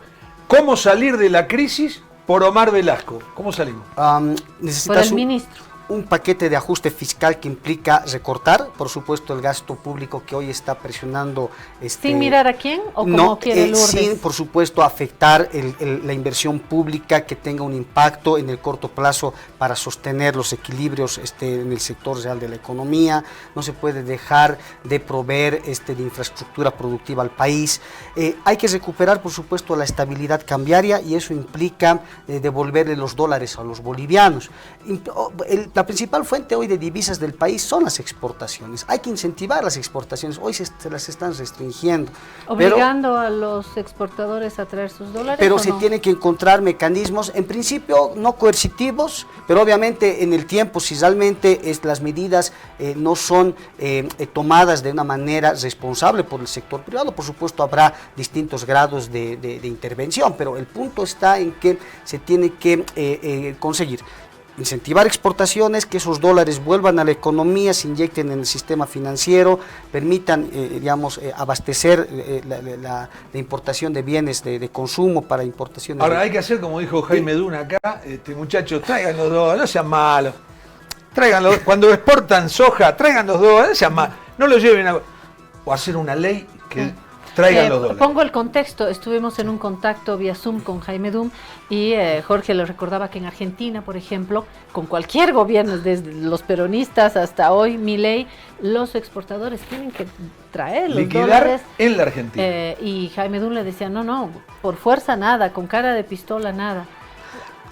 ¿cómo salir de la crisis por Omar Velasco? ¿Cómo salimos? Por el ministro. Un paquete de ajuste fiscal que implica recortar, por supuesto, el gasto público que hoy está presionando. ¿Sin mirar a quién o cómo quiere Lourdes? Sin, por supuesto, afectar la inversión pública que tenga un impacto en el corto plazo para sostener los equilibrios en el sector real de la economía. No se puede dejar de proveer de infraestructura productiva al país. Hay que recuperar, por supuesto, la estabilidad cambiaria y eso implica devolverle los dólares a los bolivianos. La principal fuente hoy de divisas del país son las exportaciones. Hay que incentivar las exportaciones. Hoy se las están restringiendo. ¿Obligando a los exportadores a traer sus dólares? Pero se tienen que encontrar mecanismos, en principio no coercitivos, pero obviamente en el tiempo, si realmente las medidas no son tomadas de una manera responsable por el sector privado, por supuesto habrá distintos grados de intervención, pero el punto está en que se tiene que conseguir incentivar exportaciones, que esos dólares vuelvan a la economía, se inyecten en el sistema financiero, permitan, abastecer la importación de bienes de consumo para importaciones. Ahora hay que hacer como dijo Jaime Duna acá, muchachos, traigan los dólares, no sean malos. Tráiganlos, cuando exportan soja, traigan los dólares, no sean malos. No lo lleven o hacer una ley que traigan los dólares. Pongo el contexto, estuvimos en un contacto vía Zoom con Jaime Dum y Jorge le recordaba que en Argentina, por ejemplo, con cualquier gobierno, desde los peronistas hasta hoy, Milei, los exportadores tienen que traer los dólares en la Argentina. Y Jaime Dum le decía, no, por fuerza nada, con cara de pistola nada.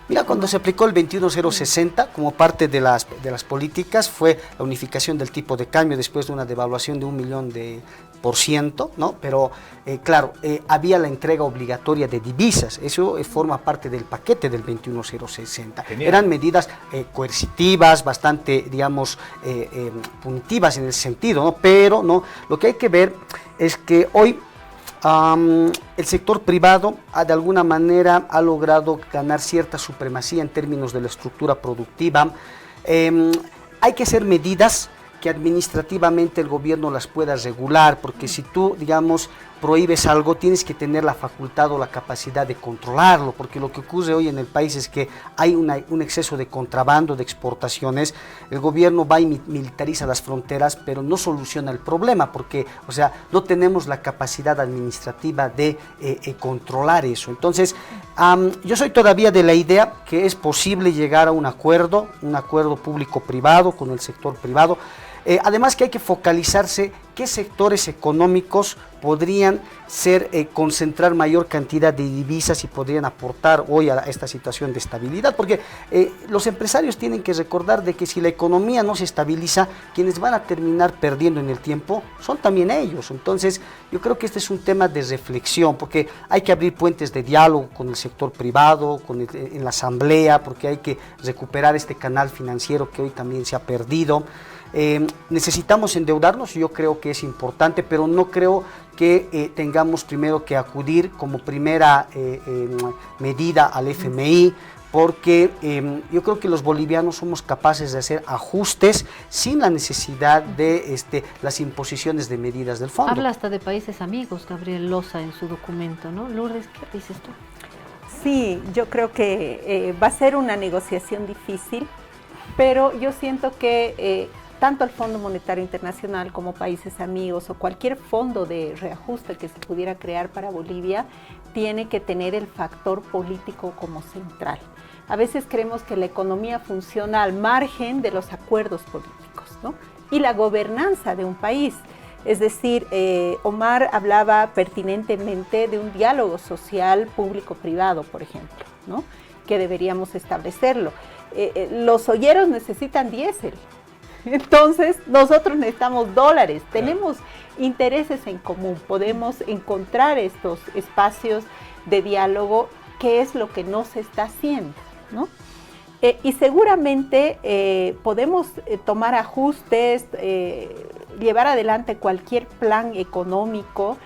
Mira, cuando se aplicó el 21060 como parte de las políticas fue la unificación del tipo de cambio después de una devaluación de 1.000.000%, ¿no? Pero claro, había la entrega obligatoria de divisas, eso forma parte del paquete del 21060. Genial. Eran medidas coercitivas, bastante, digamos, punitivas en ese sentido, ¿no? Pero no, lo que hay que ver es que hoy el sector privado de alguna manera ha logrado ganar cierta supremacía en términos de la estructura productiva. Hay que hacer medidas que administrativamente el gobierno las pueda regular, porque si tú, digamos, prohíbes algo, tienes que tener la facultad o la capacidad de controlarlo, porque lo que ocurre hoy en el país es que hay un exceso de contrabando, de exportaciones, el gobierno va y militariza las fronteras, pero no soluciona el problema, porque, o sea, no tenemos la capacidad administrativa de controlar eso. Entonces, yo soy todavía de la idea que es posible llegar a un acuerdo público-privado con el sector privado. Además que hay que focalizarse qué sectores económicos podrían concentrar mayor cantidad de divisas y podrían aportar hoy a esta situación de estabilidad, porque los empresarios tienen que recordar de que si la economía no se estabiliza, quienes van a terminar perdiendo en el tiempo son también ellos. Entonces yo creo que este es un tema de reflexión, porque hay que abrir puentes de diálogo con el sector privado, en la asamblea, porque hay que recuperar este canal financiero que hoy también se ha perdido. Necesitamos endeudarnos, yo creo que es importante, pero no creo que tengamos primero que acudir como primera medida al FMI, porque yo creo que los bolivianos somos capaces de hacer ajustes sin la necesidad de las imposiciones de medidas del fondo. Habla hasta de países amigos, Gabriel Loza, en su documento, ¿no? Lourdes, ¿qué dices tú? Sí, yo creo que va a ser una negociación difícil, pero yo siento que tanto el Fondo Monetario Internacional como países amigos o cualquier fondo de reajuste que se pudiera crear para Bolivia tiene que tener el factor político como central. A veces creemos que la economía funciona al margen de los acuerdos políticos, ¿no? Y la gobernanza de un país. Es decir, Omar hablaba pertinentemente de un diálogo social público-privado, por ejemplo, ¿no? Que deberíamos establecerlo. Los olleros necesitan diésel. Entonces, nosotros necesitamos dólares, tenemos intereses en común, podemos encontrar estos espacios de diálogo, que es lo que no se está haciendo, ¿no? Y seguramente podemos tomar ajustes, llevar adelante cualquier plan económico,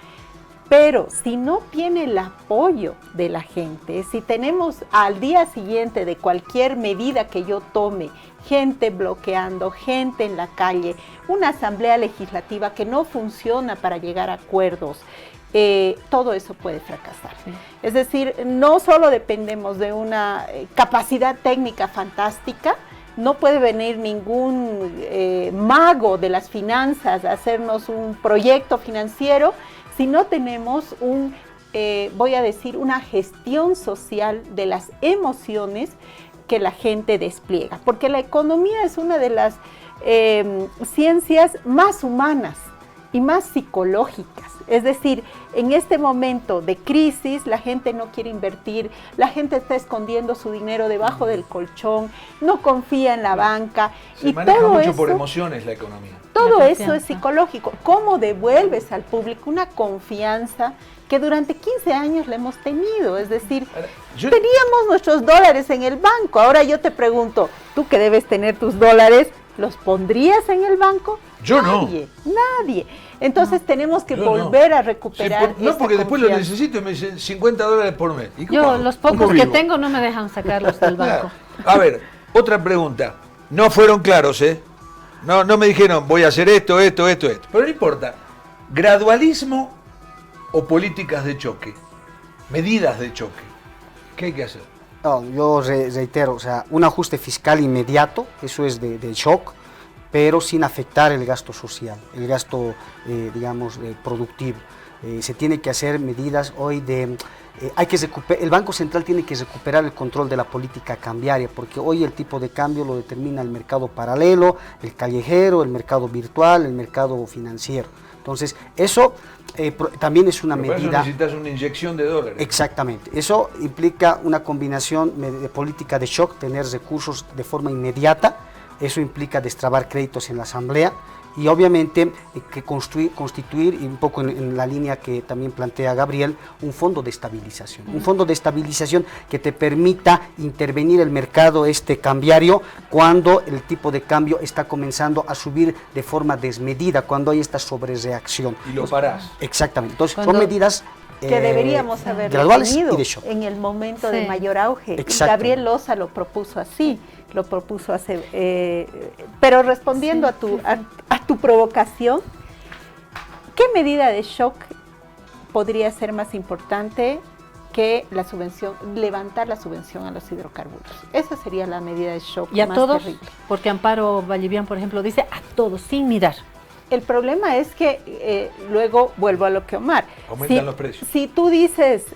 pero si no tiene el apoyo de la gente, si tenemos al día siguiente de cualquier medida que yo tome, gente bloqueando, gente en la calle, una asamblea legislativa que no funciona para llegar a acuerdos, todo eso puede fracasar. Sí. Es decir, no solo dependemos de una capacidad técnica fantástica, no puede venir ningún mago de las finanzas a hacernos un proyecto financiero si no tenemos voy a decir, una gestión social de las emociones que la gente despliega, porque la economía es una de las ciencias más humanas y más psicológicas. Es decir, en este momento de crisis, la gente no quiere invertir, la gente está escondiendo su dinero debajo del colchón, no confía en la banca. Se maneja mucho por emociones la economía. Todo eso es psicológico. ¿Cómo devuelves al público una confianza que durante 15 años la hemos tenido? Es decir, teníamos nuestros dólares en el banco. Ahora yo te pregunto, tú que debes tener tus dólares, ¿los pondrías en el banco? Yo Nadie. Entonces tenemos que volver a recuperar no, porque después lo necesito y me dicen $50 por mes. Yo, los pocos que tengo no me dejan sacarlos del banco. A ver, otra pregunta. No fueron claros, ¿eh? No me dijeron, voy a hacer esto. Pero no importa. ¿Gradualismo o políticas de choque? Medidas de choque. ¿Qué hay que hacer? No, yo reitero, o sea, un ajuste fiscal inmediato, eso es de shock, pero sin afectar el gasto social, el gasto, digamos, productivo. Se tiene que hacer medidas hoy el Banco Central tiene que recuperar el control de la política cambiaria, porque hoy el tipo de cambio lo determina el mercado paralelo, el callejero, el mercado virtual, el mercado financiero. Entonces, eso también es una medida... Por eso necesitas una inyección de dólares. Exactamente. Eso implica una combinación de política de shock, tener recursos de forma inmediata. Eso implica destrabar créditos en la asamblea y obviamente que constituir, y un poco en la línea que también plantea Gabriel, un fondo de estabilización. Un fondo de estabilización que te permita intervenir el mercado cambiario cuando el tipo de cambio está comenzando a subir de forma desmedida, cuando hay esta sobrereacción. Y lo parás. Exactamente. Entonces son medidas que deberíamos haber tenido en el momento de mayor auge. Gabriel Loza lo propuso así. Pero respondiendo a tu provocación, ¿qué medida de shock podría ser más importante que la subvención, levantar la subvención a los hidrocarburos? Esa sería la medida de shock y a más todos, terrible. Porque Amparo Vallivian, por ejemplo, dice a todos, sin mirar. El problema es que, luego vuelvo a lo que Omar, aumentan los precios. Si tú dices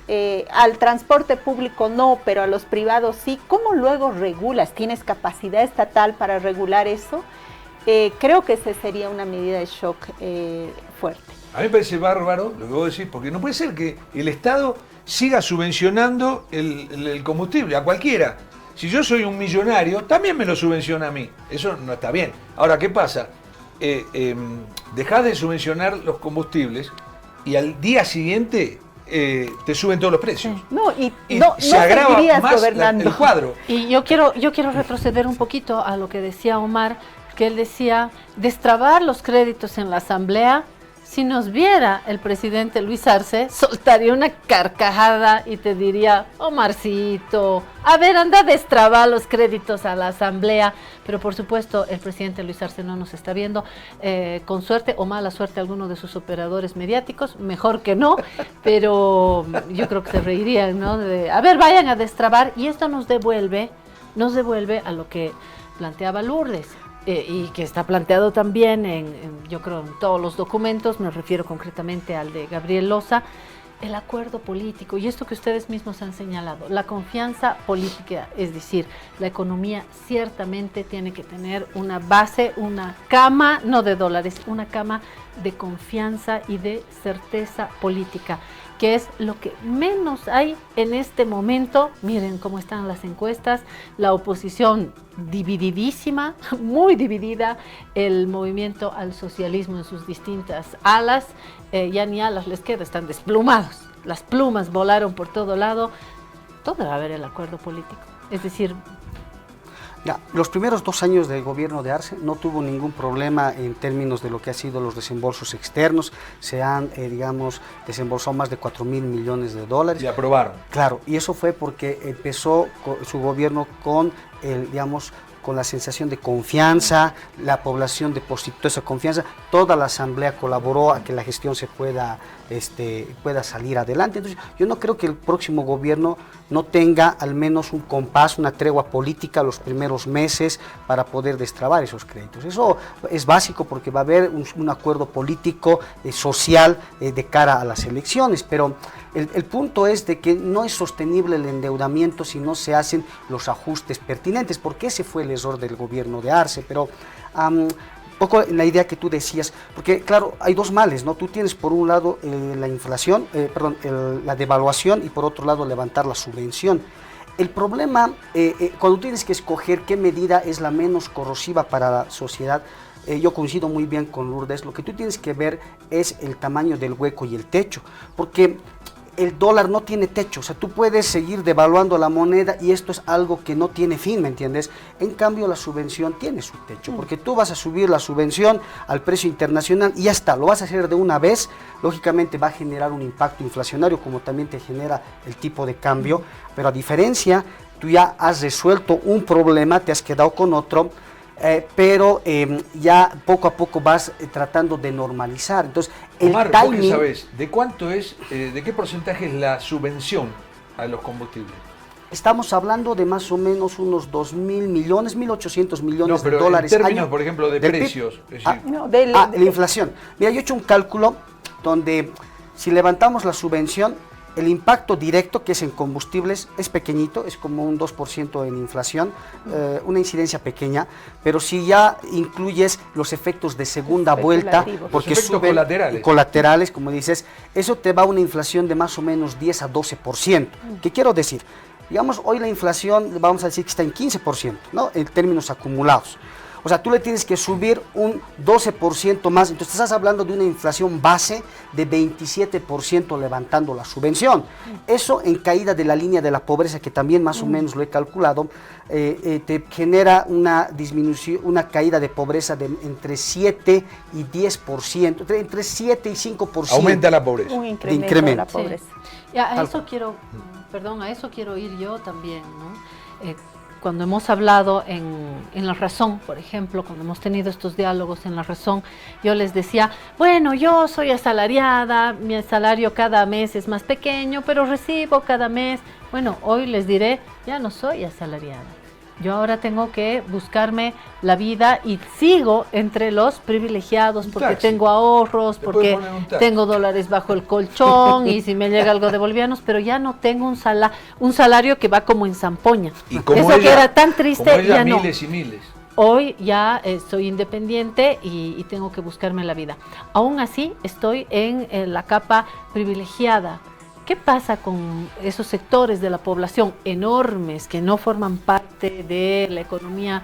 al transporte público no, pero a los privados sí, ¿cómo luego regulas? ¿Tienes capacidad estatal para regular eso? creo que esa sería una medida de shock fuerte. A mí me parece bárbaro lo que vos decís, porque no puede ser que el Estado siga subvencionando el combustible a cualquiera. Si yo soy un millonario, también me lo subvenciona a mí. Eso no está bien. Ahora, ¿qué pasa? Dejás de subvencionar los combustibles y al día siguiente te suben todos los precios. Sí. Y no se agrava más gobernando. el cuadro. Y yo quiero retroceder un poquito a lo que decía Omar, que él decía, destrabar los créditos en la Asamblea. Si nos viera el presidente Luis Arce, soltaría una carcajada y te diría, Omarcito, a ver, anda a destrabar los créditos a la Asamblea. Pero por supuesto, el presidente Luis Arce no nos está viendo. Con suerte o mala suerte alguno de sus operadores mediáticos, mejor que no, pero yo creo que se reirían, ¿no? A ver, vayan a destrabar, y esto nos devuelve a lo que planteaba Lourdes. Y que está planteado también yo creo en todos los documentos, me refiero concretamente al de Gabriel Loza, el acuerdo político y esto que ustedes mismos han señalado, la confianza política, es decir, la economía ciertamente tiene que tener una base, una cama, no de dólares, una cama de confianza y de certeza política, que es lo que menos hay en este momento. Miren cómo están las encuestas, la oposición divididísima, muy dividida, el movimiento al socialismo en sus distintas alas, ya ni alas les queda, están desplumados, las plumas volaron por todo lado, todo va a haber el acuerdo político, es decir... Ya, los primeros 2 años del gobierno de Arce no tuvo ningún problema en términos de lo que ha sido los desembolsos externos. Se han, desembolsado más de 4.000 millones de dólares. Y aprobaron. Claro, y eso fue porque empezó su gobierno con con la sensación de confianza, la población depositó esa confianza, toda la asamblea colaboró a que la gestión se pueda salir adelante. Entonces, yo no creo que el próximo gobierno no tenga al menos un compás, una tregua política los primeros meses para poder destrabar esos créditos. Eso es básico porque va a haber un acuerdo político, social, de cara a las elecciones, pero el punto es de que no es sostenible el endeudamiento si no se hacen los ajustes pertinentes, porque ese fue el error del gobierno de Arce, pero poco en la idea que tú decías, porque claro, hay dos males, ¿no? Tú tienes por un lado la inflación, la devaluación y por otro lado levantar la subvención. El problema, cuando tienes que escoger qué medida es la menos corrosiva para la sociedad, yo coincido muy bien con Lourdes, lo que tú tienes que ver es el tamaño del hueco y el techo, porque el dólar no tiene techo, o sea, tú puedes seguir devaluando la moneda y esto es algo que no tiene fin, ¿me entiendes? En cambio, la subvención tiene su techo, porque tú vas a subir la subvención al precio internacional y ya está, lo vas a hacer de una vez, lógicamente va a generar un impacto inflacionario, como también te genera el tipo de cambio, pero a diferencia, tú ya has resuelto un problema, te has quedado con otro, pero ya poco a poco vas tratando de normalizar. Entonces, Omar, ¿vos qué sabés? ¿De cuánto es, de qué porcentaje es la subvención a los combustibles? Estamos hablando de más o menos unos 2.000 millones, 1.800 millones de dólares. En términos, por ejemplo, de precios. Es decir, de la inflación. Mira, yo he hecho un cálculo donde si levantamos la subvención, el impacto directo, que es en combustibles, es pequeñito, es como un 2% en inflación, una incidencia pequeña, pero si ya incluyes los efectos de segunda vuelta, porque suben colaterales, como dices, eso te va a una inflación de más o menos 10 a 12%. ¿Qué quiero decir? Digamos, hoy la inflación, vamos a decir que está en 15%, ¿no? En términos acumulados. O sea, tú le tienes que subir un 12% más, entonces estás hablando de una inflación base de 27% levantando la subvención. Eso en caída de la línea de la pobreza, que también más o menos lo he calculado, te genera una disminución, una caída de pobreza de entre 7 y 10%, entre 7 y 5%. Aumenta la pobreza. Un incremento de la pobreza. Sí. A eso quiero ir yo también, ¿no? Cuando hemos hablado en La Razón, por ejemplo, cuando hemos tenido estos diálogos en La Razón, yo les decía, bueno, yo soy asalariada, mi salario cada mes es más pequeño, pero recibo cada mes. Bueno, hoy les diré, ya no soy asalariada. Yo ahora tengo que buscarme la vida y sigo entre los privilegiados porque tengo ahorros, porque tengo dólares bajo el colchón y si me llega algo de bolivianos, pero ya no tengo un salario que va como en zampoña. Y como eso ella, que era tan triste, como ella, ya no. Miles y miles. hoy ya soy independiente y tengo que buscarme la vida. Aún así, estoy en la capa privilegiada. ¿Qué pasa con esos sectores de la población enormes que no forman parte de la economía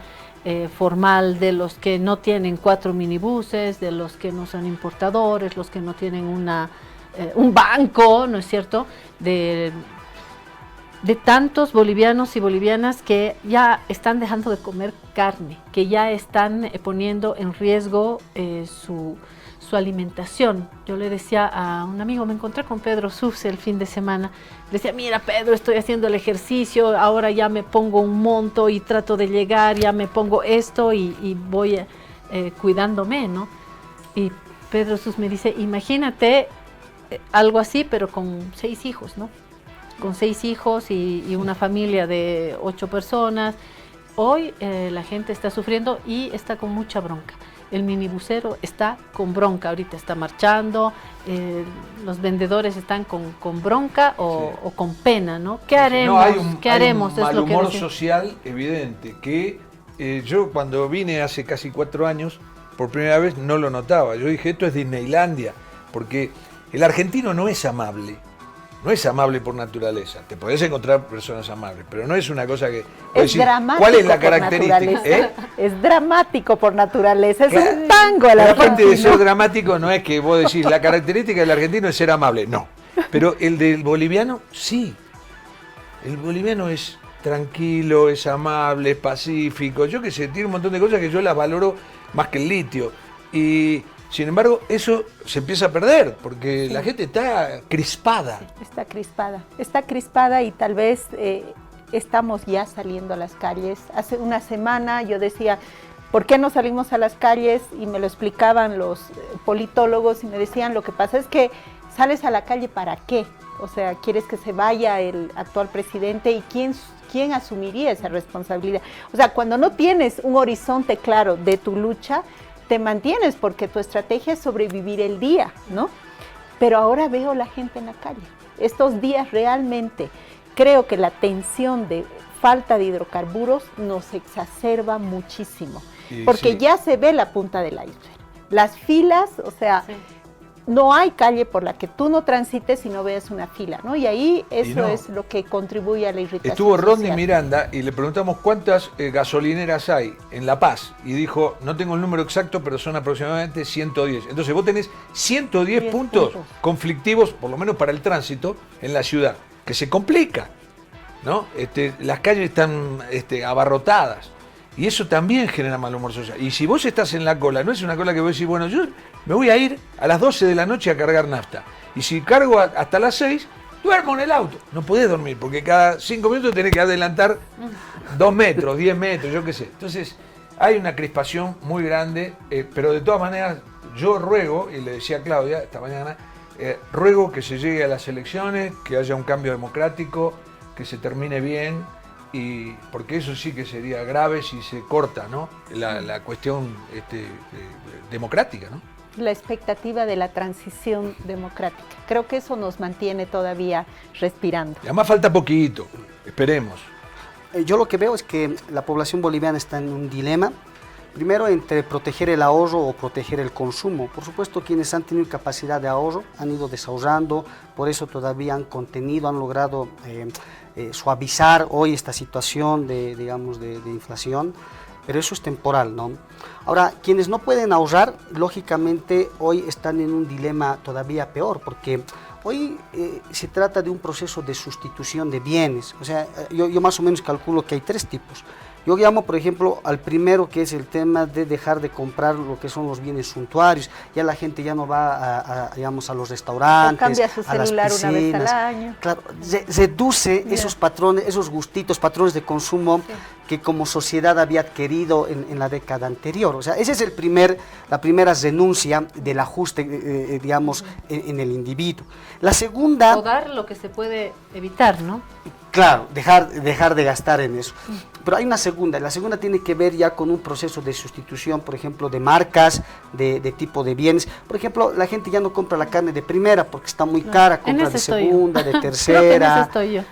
formal, de los que no tienen 4 minibuses, de los que no son importadores, los que no tienen un banco, ¿no es cierto?, de tantos bolivianos y bolivianas que ya están dejando de comer carne, que ya están poniendo en riesgo su alimentación. Yo le decía a un amigo, me encontré con Pedro Sufse el fin de semana, le decía, mira Pedro, estoy haciendo el ejercicio, ahora ya me pongo un monto y trato de llegar, ya me pongo esto y voy cuidándome, ¿no? Y Pedro Sufse me dice, imagínate algo así, pero con 6 hijos, ¿no? Con 6 hijos y una familia de 8 personas. Hoy la gente está sufriendo y está con mucha bronca. El minibusero está con bronca, ahorita está marchando, los vendedores están con bronca o con pena, ¿no? ¿Qué haremos? ¿Qué haremos? Hay un mal humor social evidente que yo cuando vine hace casi 4 años, por primera vez no lo notaba. Yo dije, esto es Disneylandia, porque el argentino no es amable. No es amable por naturaleza. Te podés encontrar personas amables, pero no es una cosa que... Es dramático. ¿Cuál es la característica? Es dramático por naturaleza, es claro. un tango el argentino. Aparte de ser dramático, no es que vos decís, la característica del argentino es ser amable, no. Pero el del boliviano, sí. El boliviano es tranquilo, es amable, es pacífico. Yo qué sé, tiene un montón de cosas que yo las valoro más que el litio. Y... sin embargo, eso se empieza a perder, porque sí, la gente está crispada. Sí, está crispada y tal vez estamos ya saliendo a las calles. Hace una semana yo decía, ¿por qué no salimos a las calles? Y me lo explicaban los politólogos y me decían, lo que pasa es que sales a la calle ¿para qué? O sea, ¿quieres que se vaya el actual presidente? ¿Y quién asumiría esa responsabilidad? O sea, cuando no tienes un horizonte claro de tu lucha, te mantienes porque tu estrategia es sobrevivir el día, ¿no? Pero ahora veo la gente en la calle. Estos días realmente creo que la tensión de falta de hidrocarburos nos exacerba muchísimo, porque sí, ya se ve la punta del iceberg. Las filas, o sea, sí, no hay calle por la que tú no transites y no veas una fila, ¿no? Y ahí eso es lo que contribuye a la irritación Estuvo Rodney social. Miranda y le preguntamos cuántas gasolineras hay en La Paz y dijo, no tengo el número exacto, pero son aproximadamente 110. Entonces vos tenés 110 puntos conflictivos, por lo menos para el tránsito, en la ciudad, que se complica, ¿no? Las calles están abarrotadas. Y eso también genera mal humor social. Y si vos estás en la cola, no es una cola que vos decís, bueno, yo me voy a ir a las 12 de la noche a cargar nafta. Y si cargo hasta las 6, duermo en el auto. No podés dormir, porque cada 5 minutos tenés que adelantar 2 metros, 10 metros, yo qué sé. Entonces, hay una crispación muy grande, pero de todas maneras, yo ruego, y le decía a Claudia esta mañana, ruego que se llegue a las elecciones, que haya un cambio democrático, que se termine bien, y porque eso sí que sería grave si se corta, ¿no? la cuestión democrática, ¿no? La expectativa de la transición democrática. Creo que eso nos mantiene todavía respirando. Y además falta poquito, esperemos. Yo lo que veo es que la población boliviana está en un dilema. Primero, entre proteger el ahorro o proteger el consumo. Por supuesto, quienes han tenido capacidad de ahorro han ido desahorrando, por eso todavía han contenido, han logrado suavizar hoy esta situación de inflación, pero eso es temporal, ¿no? Ahora, quienes no pueden ahorrar, lógicamente hoy están en un dilema todavía peor, porque hoy se trata de un proceso de sustitución de bienes. O sea, yo más o menos calculo que hay 3 tipos. Yo llamo, por ejemplo, al primero, que es el tema de dejar de comprar lo que son los bienes suntuarios. Ya la gente ya no va a los restaurantes, cambia su celular a las piscinas. Una vez al año. Claro, reduce esos patrones, esos gustitos, patrones de consumo que como sociedad había adquirido en la década anterior. O sea, esa es la primera renuncia del ajuste, en el individuo. La segunda... O dar lo que se puede evitar, ¿no? Claro, dejar de gastar en eso. Pero hay una segunda, la segunda tiene que ver ya con un proceso de sustitución, por ejemplo, de marcas, de tipo de bienes. Por ejemplo, la gente ya no compra la carne de primera porque está muy cara, compra de segunda, de tercera. Estoy yo.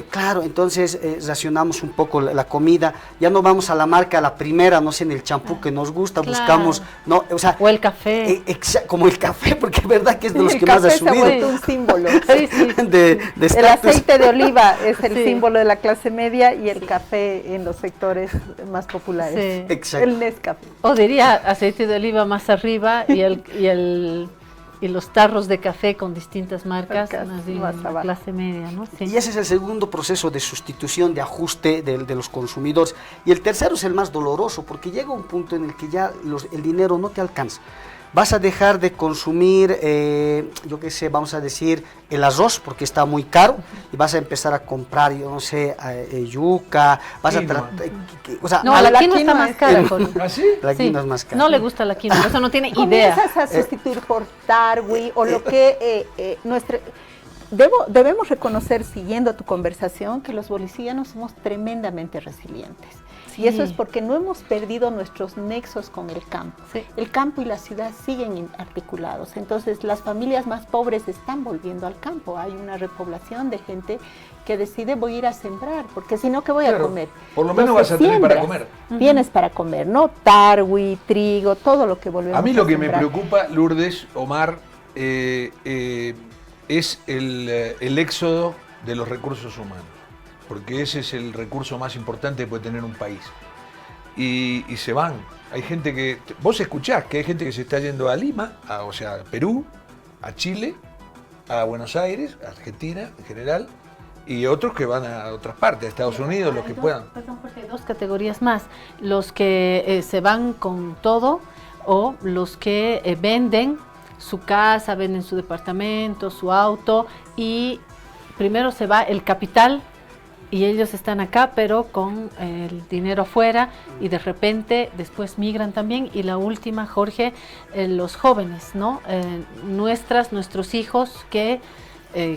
Claro, entonces racionamos un poco la comida, ya no vamos a la marca, a la primera, no sé, en el champú que nos gusta, buscamos, no, o sea, o el café. Como el café, porque es verdad que es de los el que más ha café se ha subido. vuelto un símbolo. Sí, sí. De El estatus. aceite de oliva es el Sí. símbolo de la clase media y el café en los sectores más populares. Sí. Exacto. El Nescafé. O diría aceite de oliva más arriba y los tarros de café con distintas marcas más bien más en la abajo. clase media, ¿no? Sí. Y ese es el segundo proceso de sustitución, de ajuste de los consumidores. Y el tercero es el más doloroso, porque llega un punto en el que ya el dinero no te alcanza. Vas a dejar de consumir, yo qué sé, vamos a decir, el arroz, porque está muy caro, y vas a empezar a comprar, yo no sé, yuca, vas a Quinoa. o sea, No, la quinoa está quinoa más es- cara, Jorge. ¿Ah, sí? la Sí. quinoa es más cara. No le gusta la quinoa, por eso no tiene idea. Comienzas a sustituir por Tarwi o lo que debemos reconocer, siguiendo tu conversación, que los bolivianos somos tremendamente resilientes. Sí. Y eso es porque no hemos perdido nuestros nexos con el campo. Sí. El campo y la ciudad siguen articulados. Entonces, las familias más pobres están volviendo al campo. Hay una repoblación de gente que decide voy a ir a sembrar, porque si no, ¿qué voy a Claro, comer? por lo menos Entonces, vas a tener para siembras, comer. Tienes para comer, ¿no? Tarwi, trigo, todo lo que volvemos A mí lo que me sembrar. preocupa, Lourdes, Omar, es el éxodo de los recursos humanos, porque ese es el recurso más importante que puede tener un país. Y se van. Hay gente que... Vos escuchás que hay gente que se está yendo a Lima, o sea, a Perú, a Chile, a Buenos Aires, a Argentina en general, y otros que van a otras partes, a Estados Unidos, los que puedan. Perdón, Jorge, hay dos categorías más. Los que se van con todo o los que venden su casa, venden su departamento, su auto y primero se va el capital y ellos están acá pero con el dinero afuera y de repente después migran también. Y la última, Jorge, los jóvenes, ¿no? Nuestros hijos que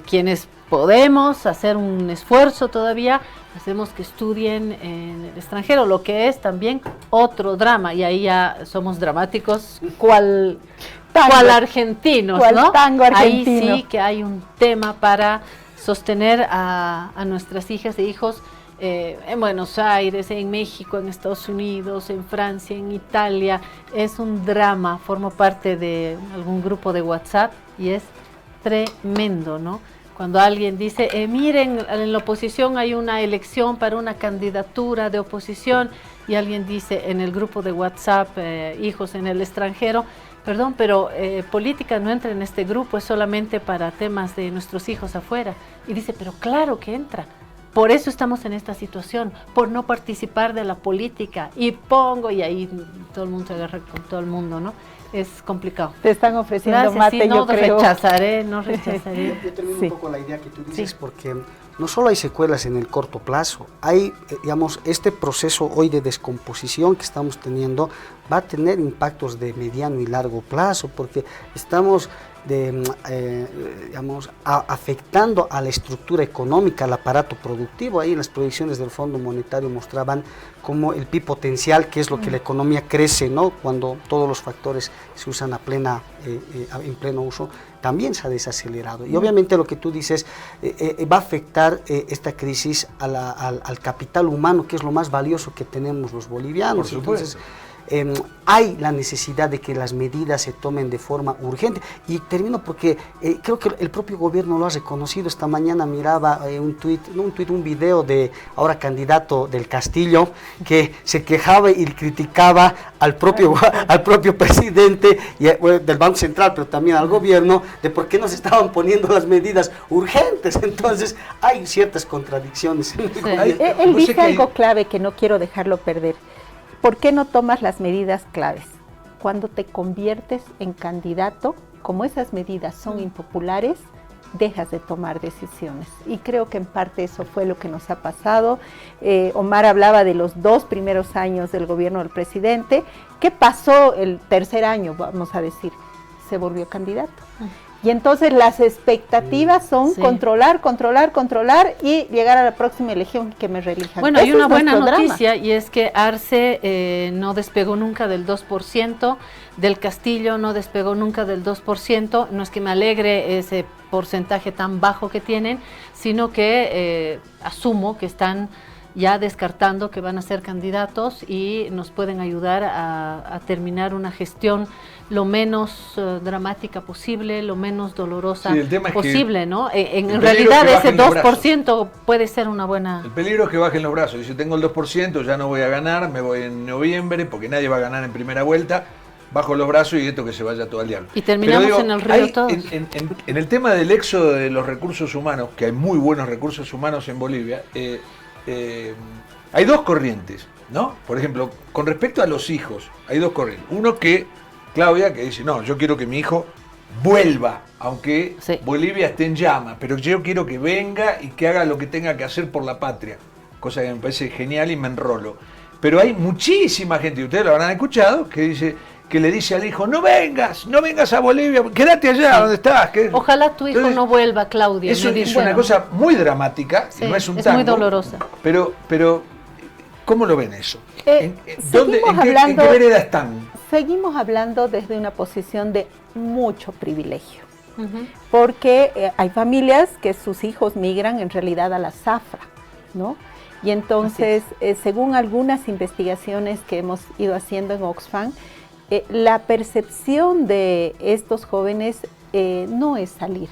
quienes podemos hacer un esfuerzo todavía, hacemos que estudien en el extranjero, lo que es también otro drama, y ahí ya somos dramáticos, cual argentinos, Cual ¿no? tango argentino. Ahí sí que hay un tema para sostener a nuestras hijas e hijos en Buenos Aires, en México, en Estados Unidos, en Francia, en Italia. Es un drama, formo parte de algún grupo de WhatsApp y es tremendo, ¿no? Cuando alguien dice, miren, en la oposición hay una elección para una candidatura de oposición, y alguien dice en el grupo de WhatsApp, hijos en el extranjero, perdón, pero política no entra en este grupo, es solamente para temas de nuestros hijos afuera. Y dice, pero claro que entra. Por eso estamos en esta situación, por no participar de la política. Y ahí todo el mundo se agarra con todo el mundo, ¿no? Es complicado. Te están ofreciendo Gracias, mate, sí, yo no creo. no rechazaré. Yo termino Sí. un poco la idea que tú dices, Sí. porque no solo hay secuelas en el corto plazo, hay, digamos, este proceso hoy de descomposición que estamos teniendo va a tener impactos de mediano y largo plazo, porque estamos afectando a la estructura económica, al aparato productivo. Ahí las proyecciones del Fondo Monetario mostraban cómo el PIB potencial, que es lo que la economía crece, ¿no? Cuando todos los factores se usan en pleno uso, también se ha desacelerado. Y obviamente lo que tú dices va a afectar esta crisis al capital humano, que es lo más valioso que tenemos los bolivianos. Por supuesto. Entonces, hay la necesidad de que las medidas se tomen de forma urgente. Y termino porque creo que el propio gobierno lo ha reconocido. Esta mañana miraba un video de ahora candidato del Castillo, que se quejaba y criticaba al propio presidente del Banco Central, pero también al gobierno, de por qué no se estaban poniendo las medidas urgentes. Entonces hay ciertas contradicciones en el gobierno. Él No sé dice qué- algo clave que no quiero dejarlo perder. ¿Por qué no tomas las medidas claves? Cuando te conviertes en candidato, como esas medidas son impopulares, dejas de tomar decisiones. Y creo que en parte eso fue lo que nos ha pasado. Omar hablaba de los 2 primeros años del gobierno del presidente. ¿Qué pasó el tercer año, vamos a decir? Se volvió candidato. Y entonces las expectativas son controlar y llegar a la próxima elección que me reelijan. Bueno, hay una buena noticia drama. y es que Arce no despegó nunca del 2%, del Castillo no despegó nunca del 2%, no es que me alegre ese porcentaje tan bajo que tienen, sino que asumo que están ya descartando que van a ser candidatos y nos pueden ayudar a terminar una gestión lo menos dramática posible, lo menos dolorosa posible, ¿no? En realidad ese 2% puede ser una buena... El peligro es que bajen los brazos. Y si tengo el 2%, ya no voy a ganar, me voy en noviembre, porque nadie va a ganar en primera vuelta, bajo los brazos y esto que se vaya todo al diablo. Y terminamos en el río todos. En el tema del éxodo de los recursos humanos, que hay muy buenos recursos humanos en Bolivia, hay dos corrientes, ¿no? Por ejemplo, con respecto a los hijos, hay dos corrientes. Uno que, Claudia, que dice, no, yo quiero que mi hijo vuelva, aunque Bolivia esté en llamas, pero yo quiero que venga y que haga lo que tenga que hacer por la patria, cosa que me parece genial y me enrolo. Pero hay muchísima gente, y ustedes lo habrán escuchado, que le dice al hijo, no vengas a Bolivia, quédate allá donde estás. Ojalá tu hijo no vuelva, Claudia. Eso es una cosa muy dramática, no es un tango. Es muy dolorosa. Pero ¿cómo lo ven eso? ¿En qué vereda están? Seguimos hablando desde una posición de mucho privilegio, porque hay familias que sus hijos migran en realidad a la zafra, ¿no? Y entonces, según algunas investigaciones que hemos ido haciendo en Oxfam, la percepción de estos jóvenes no es salir,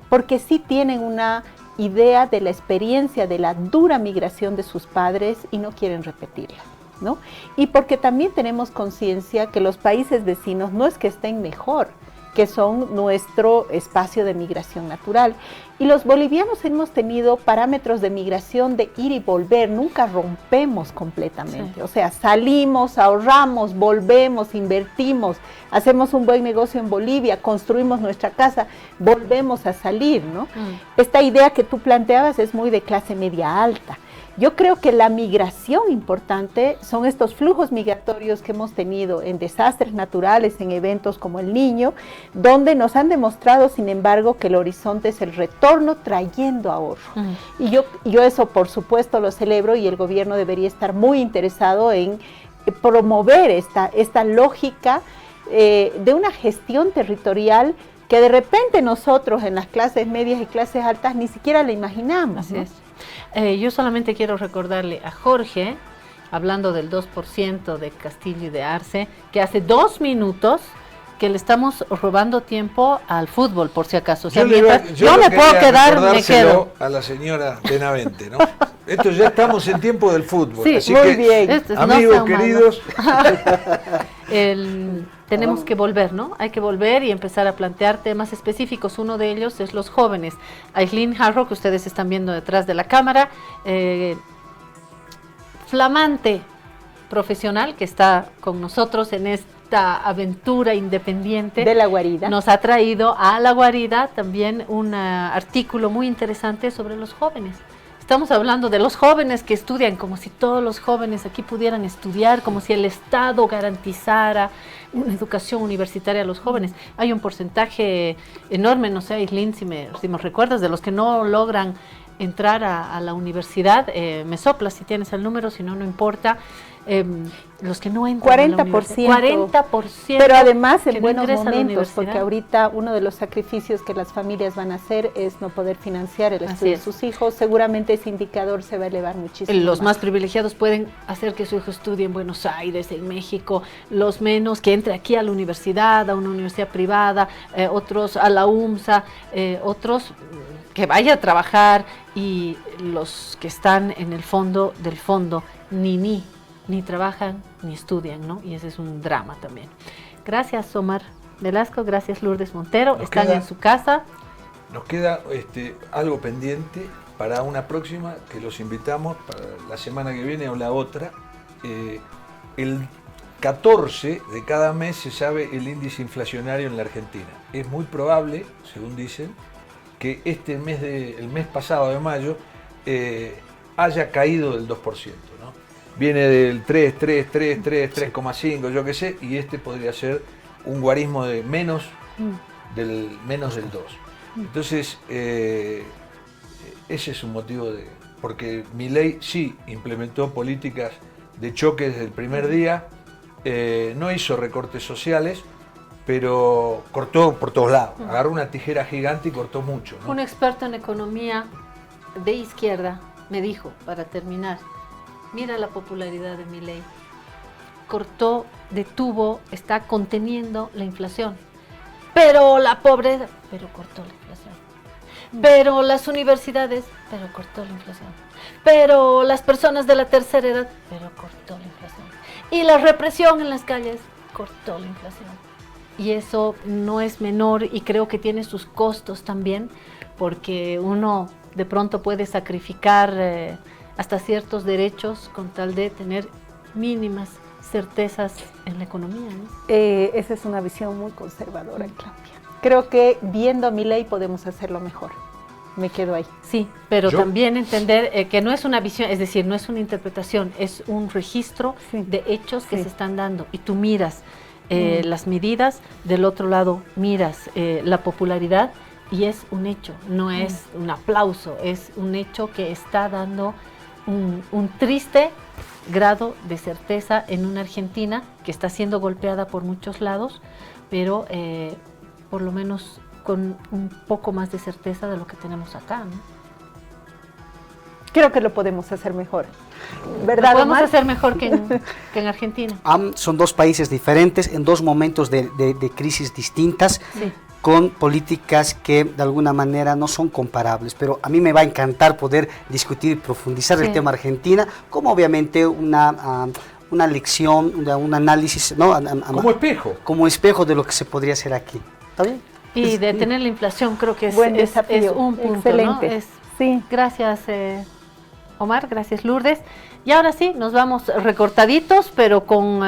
porque sí tienen una idea de la experiencia de la dura migración de sus padres y no quieren repetirla, ¿no? Y porque también tenemos conciencia que los países vecinos no es que estén mejor, que son nuestro espacio de migración natural. Y los bolivianos hemos tenido parámetros de migración de ir y volver, nunca rompemos completamente. Sí. O sea, salimos, ahorramos, volvemos, invertimos, hacemos un buen negocio en Bolivia, construimos nuestra casa, volvemos a salir, ¿no? Esta idea que tú planteabas es muy de clase media alta. Yo creo que la migración importante son estos flujos migratorios que hemos tenido en desastres naturales, en eventos como el Niño, donde nos han demostrado, sin embargo, que el horizonte es el retorno trayendo ahorro. Y yo eso, por supuesto, lo celebro y el gobierno debería estar muy interesado en promover esta lógica de una gestión territorial que de repente nosotros en las clases medias y clases altas ni siquiera la imaginamos. Así ¿no? es. Yo solamente quiero recordarle a Jorge, hablando del 2% de Castillo y de Arce, que hace 2 minutos que le estamos robando tiempo al fútbol, por si acaso. O sea, yo me puedo quedar, me quedo. A la señora Benavente, ¿no? Esto ya estamos en tiempo del fútbol. Sí, así muy que, bien. amigos queridos. Tenemos que volver, ¿no? Hay que volver y empezar a plantear temas específicos. Uno de ellos es los jóvenes. Aislinn Jarro, que ustedes están viendo detrás de la cámara, flamante profesional que está con nosotros en esta aventura independiente. De la guarida. Nos ha traído a la guarida también un artículo muy interesante sobre los jóvenes. Estamos hablando de los jóvenes que estudian, como si todos los jóvenes aquí pudieran estudiar, como si el Estado garantizara una educación universitaria a los jóvenes. Hay un porcentaje enorme, no sé, Aislinn, si me recuerdas, de los que no logran entrar a la universidad. Me soplas si tienes el número, si no, no importa. Los que no entran 40%, a la universidad. 40%. Pero además en buenos momentos, porque ahorita uno de los sacrificios que las familias van a hacer es no poder financiar el estudio de sus hijos. Seguramente ese indicador se va a elevar muchísimo. Los más privilegiados pueden hacer que su hijo estudie en Buenos Aires, en México. Los menos, que entre aquí a la universidad, a una universidad privada, otros a la UMSA, otros que vaya a trabajar, y los que están en el fondo del fondo ni trabajan ni estudian, ¿no? Y ese es un drama también. Gracias, Omar Velasco, gracias, Lourdes Montero. Están en su casa. Nos queda algo pendiente para una próxima, que los invitamos para la semana que viene o la otra. El 14 de cada mes se sabe el índice inflacionario en la Argentina. Es muy probable, según dicen, que el mes pasado de mayo haya caído del 2%, ¿no? Viene del 3,5, yo qué sé, y podría ser un guarismo de menos menos del 2. Entonces, ese es un motivo porque Milei sí implementó políticas de choque desde el primer día, no hizo recortes sociales, pero cortó por todos lados. Agarró una tijera gigante y cortó mucho, ¿no? Un experto en economía de izquierda me dijo, para terminar, mira la popularidad de Milei. Cortó, detuvo, está conteniendo la inflación. Pero la pobreza, pero cortó la inflación. Pero las universidades, pero cortó la inflación. Pero las personas de la tercera edad, pero cortó la inflación. Y la represión en las calles, cortó la inflación. Y eso no es menor y creo que tiene sus costos también, porque uno de pronto puede sacrificar hasta ciertos derechos con tal de tener mínimas certezas en la economía, ¿no? Esa es una visión muy conservadora, Claudia. Creo que viendo a Milei podemos hacerlo mejor. Me quedo ahí. Sí, pero también entender que no es una visión, es decir, no es una interpretación, es un registro de hechos que se están dando. Y tú miras las medidas, del otro lado miras la popularidad y es un hecho, no es un aplauso, es un hecho que está dando un triste grado de certeza en una Argentina que está siendo golpeada por muchos lados, pero por lo menos con un poco más de certeza de lo que tenemos acá, ¿no? Creo que lo podemos hacer mejor. ¿Verdad, Lo podemos Omar? hacer mejor que en Argentina. Son dos países diferentes, en dos momentos de crisis distintas, Sí. con políticas que de alguna manera no son comparables, pero a mí me va a encantar poder discutir y profundizar el tema Argentina, como obviamente una lección, un análisis, ¿no? Como espejo De lo que se podría hacer aquí. ¿Está bien? Y detener la inflación creo que es un punto, excelente. ¿no? Sí. Gracias, Omar, gracias, Lourdes. Y ahora sí, nos vamos recortaditos, pero con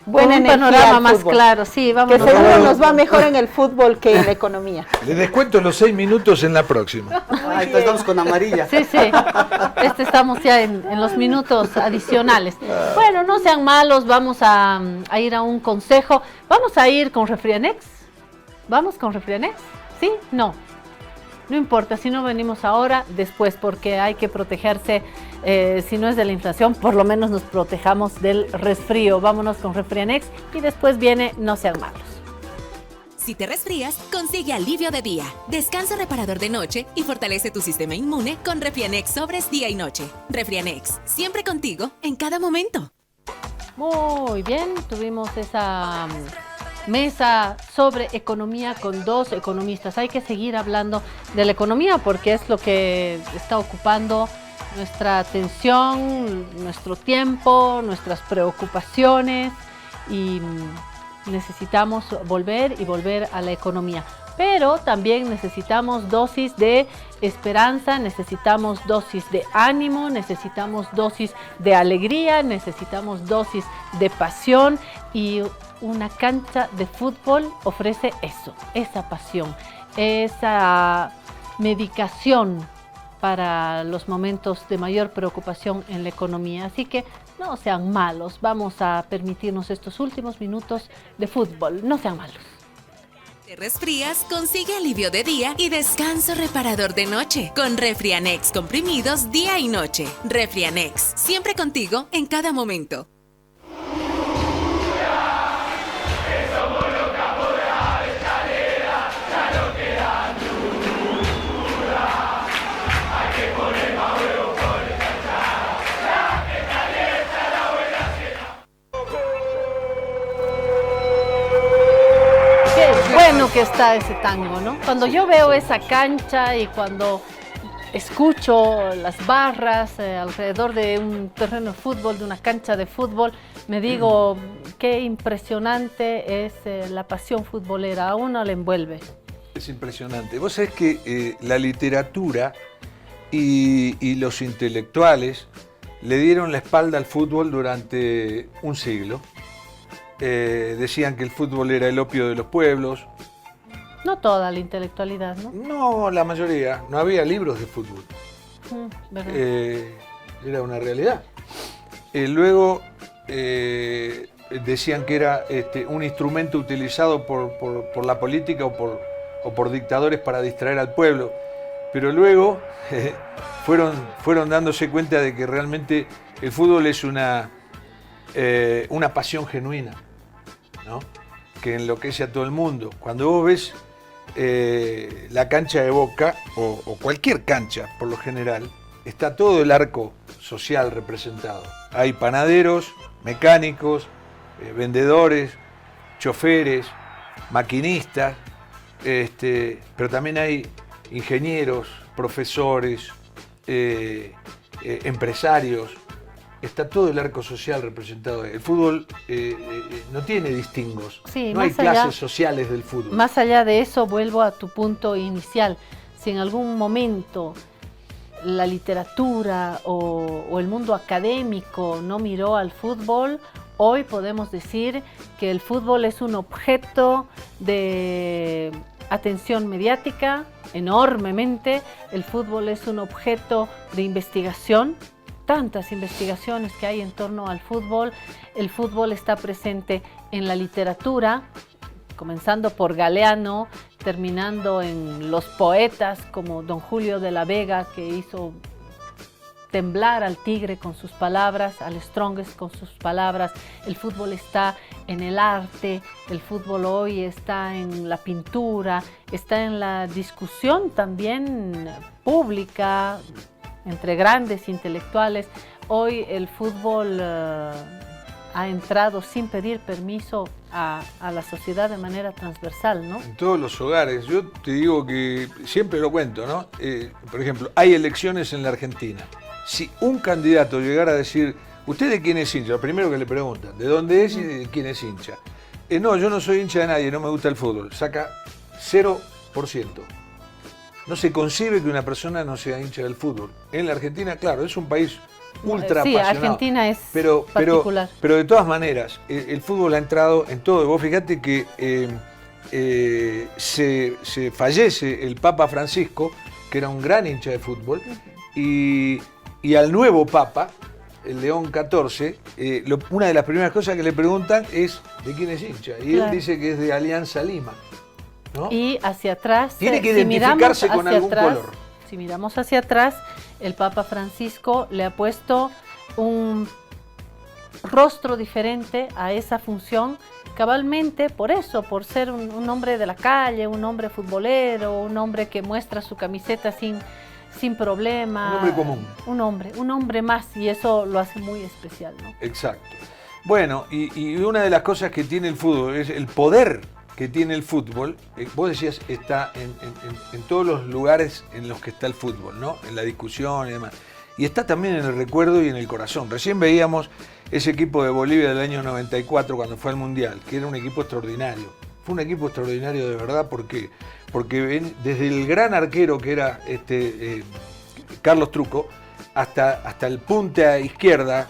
Buena un energía panorama al más fútbol. claro. Sí, vamos Que seguro nos va mejor en el fútbol que en la economía. Les descuento los 6 minutos en la próxima. Entonces vamos con amarilla. Sí, sí. Estamos ya en los minutos adicionales. Bueno, no sean malos, vamos a ir a un consejo. Vamos a ir con Refrianex. ¿Vamos con Refrianex? ¿Sí? No. No importa, si no venimos ahora, después, porque hay que protegerse, si no es de la inflación, por lo menos nos protejamos del resfrío. Vámonos con Refrianex y después viene No sean malos. Si te resfrías, consigue alivio de día, descanso reparador de noche y fortalece tu sistema inmune con Refrianex sobres día y noche. Refrianex, siempre contigo, en cada momento. Muy bien, tuvimos esa mesa sobre economía con dos economistas. Hay que seguir hablando de la economía porque es lo que está ocupando nuestra atención, nuestro tiempo, nuestras preocupaciones y necesitamos volver a la economía. Pero también necesitamos dosis de esperanza, necesitamos dosis de ánimo, necesitamos dosis de alegría, necesitamos dosis de pasión y una cancha de fútbol ofrece eso, esa pasión, esa medicación para los momentos de mayor preocupación en la economía. Así que no sean malos, vamos a permitirnos estos últimos minutos de fútbol, no sean malos. Te resfrías, consigue alivio de día y descanso reparador de noche con Refrianex comprimidos día y noche. Refrianex, siempre contigo en cada momento. Bueno que está ese tango, ¿no? Cuando yo veo esa cancha y cuando escucho las barras alrededor de un terreno de fútbol, de una cancha de fútbol, me digo qué impresionante es la pasión futbolera, a uno le envuelve. Es impresionante. Vos sabés que la literatura y los intelectuales le dieron la espalda al fútbol durante un siglo. Decían que el fútbol era el opio de los pueblos. No toda la intelectualidad, ¿no? No, la mayoría. No había libros de fútbol. ¿Verdad? Era una realidad. Luego, el decían que era un instrumento utilizado por la política o por dictadores para distraer al pueblo. Pero luego fueron dándose cuenta de que realmente el fútbol es una pasión genuina, ¿no? Que enloquece a todo el mundo. Cuando vos ves la cancha de Boca, o cualquier cancha por lo general, está todo el arco social representado. Hay panaderos, mecánicos, vendedores, choferes, maquinistas, pero también hay ingenieros, profesores, empresarios. Está todo el arco social representado. El fútbol no tiene distingos, sí, no hay clases sociales del fútbol. Más allá de eso, vuelvo a tu punto inicial. Si en algún momento la literatura o el mundo académico no miró al fútbol, hoy podemos decir que el fútbol es un objeto de atención mediática enormemente. El fútbol es un objeto de investigación, tantas investigaciones que hay en torno al fútbol. El fútbol está presente en la literatura, comenzando por Galeano, terminando en los poetas como Don Julio de la Vega, que hizo temblar al tigre con sus palabras, al Strongest con sus palabras. El fútbol está en el arte, el fútbol hoy está en la pintura, está en la discusión también pública entre grandes intelectuales. Hoy el fútbol ha entrado sin pedir permiso a la sociedad de manera transversal, ¿no? En todos los hogares. Yo te digo que siempre lo cuento, ¿no? Por ejemplo, hay elecciones en la Argentina. Si un candidato llegara a decir, ¿usted de quién es hincha? Lo primero que le preguntan, ¿de dónde es y de quién es hincha? No, yo no soy hincha de nadie, no me gusta el fútbol. Saca 0%. No se concibe que una persona no sea hincha del fútbol. En la Argentina, claro, es un país ultra apasionado. Sí, Argentina es particular. Pero de todas maneras, el fútbol ha entrado en todo. Vos fíjate que se fallece el Papa Francisco, que era un gran hincha de fútbol, y al nuevo Papa, el León XIV, una de las primeras cosas que le preguntan es ¿de quién es hincha? Y él dice que es de Alianza Lima, ¿no? Y hacia atrás, tiene que identificarse con algún color. Si miramos hacia atrás, el Papa Francisco le ha puesto un rostro diferente a esa función, cabalmente por eso, por ser un hombre de la calle, un hombre futbolero, un hombre que muestra su camiseta sin problema. Un hombre común. Un hombre más, y eso lo hace muy especial, ¿no? Exacto. Bueno, y una de las cosas que tiene el fútbol es el poder que tiene el fútbol. Vos decías, está en todos los lugares en los que está el fútbol, ¿no? En la discusión y demás. Y está también en el recuerdo y en el corazón. Recién veíamos ese equipo de Bolivia del año 94 cuando fue al Mundial, que era un equipo extraordinario. Fue un equipo extraordinario de verdad, porque desde el gran arquero que era Carlos Truco, hasta el punta izquierda,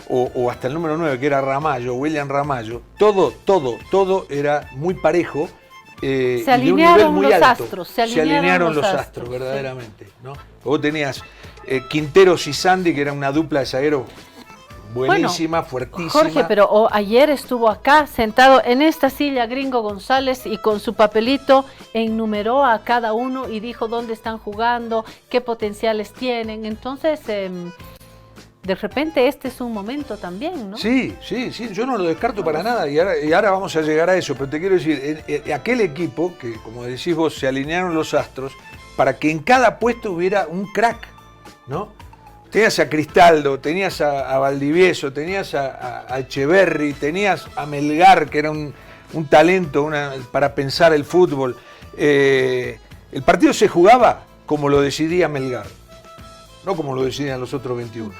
o hasta el número 9 que era Ramallo, William Ramallo, todo era muy parejo. Se alinearon los astros. Se alinearon los astros, verdaderamente, ¿no? Vos tenías Quinteros y Sandy, que era una dupla de zagueros buenísima, fuertísima. Jorge, pero ayer estuvo acá sentado en esta silla Gringo González y con su papelito enumeró a cada uno y dijo dónde están jugando, qué potenciales tienen. Entonces, de repente este es un momento también, ¿no? Sí, yo no lo descarto para nada y ahora vamos a llegar a eso, pero te quiero decir, aquel equipo que, como decís vos, se alinearon los astros para que en cada puesto hubiera un crack, ¿no? Tenías a Cristaldo, tenías a Valdivieso, tenías a Echeverri, tenías a Melgar, que era un talento para pensar el fútbol. El partido se jugaba como lo decidía Melgar, no como lo decidían los otros 21.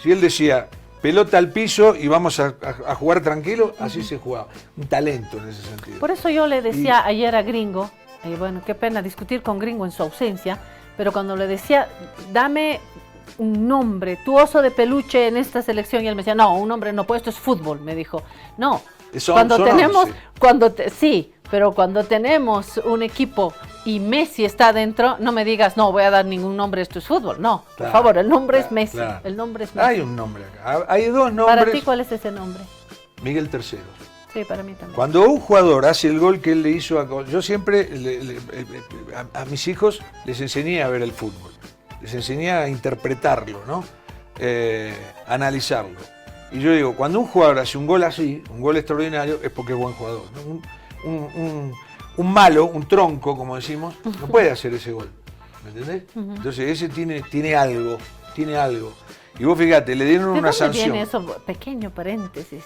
Si él decía, pelota al piso y vamos a jugar tranquilo, así se jugaba. Un talento en ese sentido. Por eso yo le decía ayer a Gringo, bueno, qué pena discutir con Gringo en su ausencia, pero cuando le decía, dame un nombre, tu oso de peluche en esta selección, y él me decía, no, un nombre no, pues esto es fútbol, me dijo. No, sí, pero cuando tenemos un equipo y Messi está adentro, no me digas, no, voy a dar ningún nombre, esto es fútbol. No, por favor, el nombre es Messi. Claro. El nombre es Messi. Hay un nombre acá, hay dos nombres. Para ti, ¿cuál es ese nombre? Miguel Terceros. Sí, para mí también. Cuando un jugador hace el gol que él le hizo yo siempre a mis hijos les enseñé a ver el fútbol, les enseñé a interpretarlo, ¿no? Analizarlo. Y yo digo, cuando un jugador hace un gol así, un gol extraordinario, es porque es buen jugador, ¿no? Un malo, un tronco, como decimos, no puede hacer ese gol, ¿me entendés? Entonces ese tiene algo. Y vos fíjate, le dieron una sanción. ¿De dónde viene eso? Pequeño paréntesis.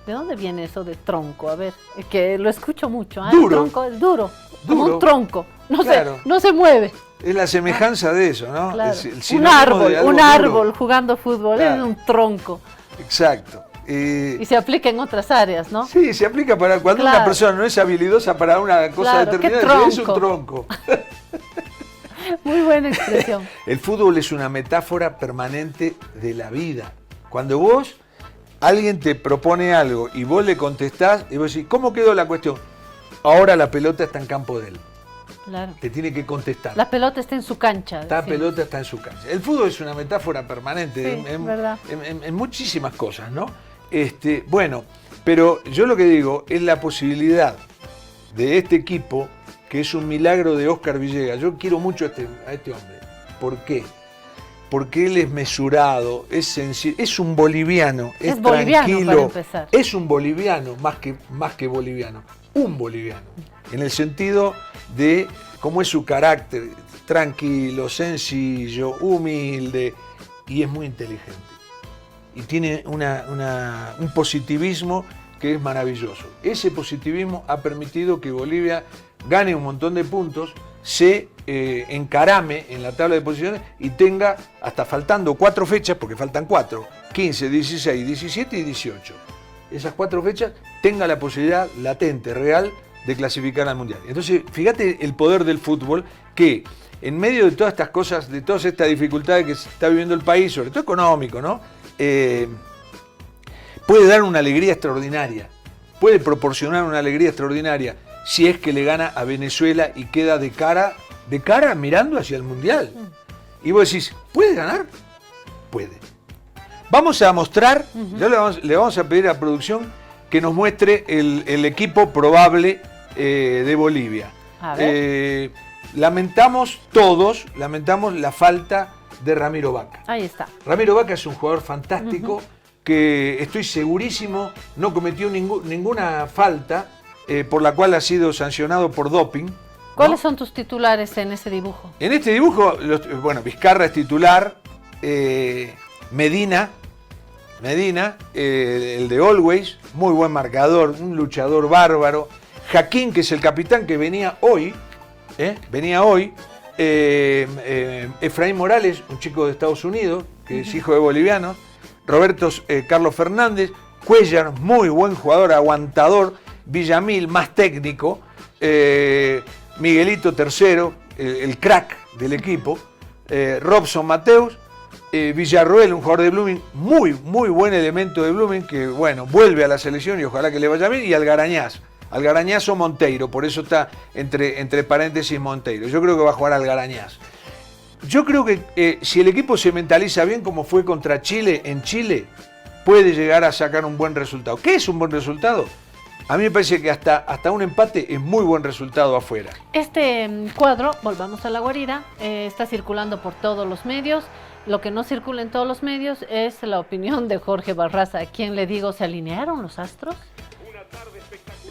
¿De dónde viene eso de tronco? A ver, es que lo escucho mucho. ¿Eh? Duro. El tronco es duro. Como un tronco. Claro. No se mueve. Es la semejanza de eso, ¿no? Claro. Es el Un sinónimo de algo árbol duro. jugando fútbol, Claro. es un tronco. Exacto. Y se aplica en otras áreas, ¿no? Sí, se aplica para cuando Claro. una persona no es habilidosa para una cosa Claro, determinada, ¿qué es un tronco. Muy buena expresión. El fútbol es una metáfora permanente de la vida. Cuando alguien te propone algo y vos le contestás y vos decís, ¿cómo quedó la cuestión? Ahora la pelota está en campo de él. Claro. Te tiene que contestar. La pelota está en su cancha. La decimos. pelota está en su cancha. El fútbol es una metáfora permanente Sí, verdad. en muchísimas cosas, ¿no? Bueno, pero yo lo que digo es la posibilidad de este equipo, que es un milagro de Óscar Villegas. Yo quiero mucho a este hombre. ¿Por qué? Porque él es mesurado, es sencillo, es un boliviano, es boliviano, tranquilo, para empezar. es un boliviano más que boliviano, un boliviano, en el sentido de cómo es su carácter, tranquilo, sencillo, humilde, y es muy inteligente. Y tiene un positivismo que es maravilloso. Ese positivismo ha permitido que Bolivia gane un montón de puntos, se encarame en la tabla de posiciones y tenga, hasta faltando 4 fechas, porque faltan 4, 15, 16, 17 y 18. Esas 4 fechas tenga la posibilidad latente, real, de clasificar al Mundial. Entonces, fíjate el poder del fútbol, que en medio de todas estas cosas, de todas estas dificultades que está viviendo el país, sobre todo económico, ¿no? Puede dar una alegría extraordinaria, puede proporcionar una alegría extraordinaria si es que le gana a Venezuela y queda de cara mirando hacia el Mundial. Y vos decís, ¿puede ganar? Puede. Vamos a mostrar, ya le vamos a pedir a producción que nos muestre el equipo probable de Bolivia. A ver. Lamentamos la falta de Ramiro Vaca. Ahí está. Ramiro Vaca es un jugador fantástico que estoy segurísimo no cometió ninguna falta por la cual ha sido sancionado por doping. ¿Cuáles son tus titulares en ese dibujo? En este dibujo, Vizcarra es titular, Medina, el de Always, muy buen marcador, un luchador bárbaro. Jaquín, que es el capitán que venía hoy. Efraín Morales, un chico de Estados Unidos, que es hijo de bolivianos. Roberto Carlos Fernández, Cuellar, muy buen jugador, aguantador. Villamil, más técnico. Miguelito Tercero, el crack del equipo. Robson Mateus. Villarroel, un jugador de Blooming, muy buen elemento de Blooming, que vuelve a la selección y ojalá que le vaya bien. Y Algarañazo Monteiro, por eso está entre paréntesis Monteiro. Yo creo que va a jugar Algarañaz. Yo creo que si el equipo se mentaliza bien, como fue contra Chile en Chile, puede llegar a sacar un buen resultado. ¿Qué es un buen resultado? A mí me parece que hasta un empate es muy buen resultado afuera. Este cuadro, volvamos a la guarida, está circulando por todos los medios. Lo que no circula en todos los medios es la opinión de Jorge Barraza, a quien le digo, ¿se alinearon los astros?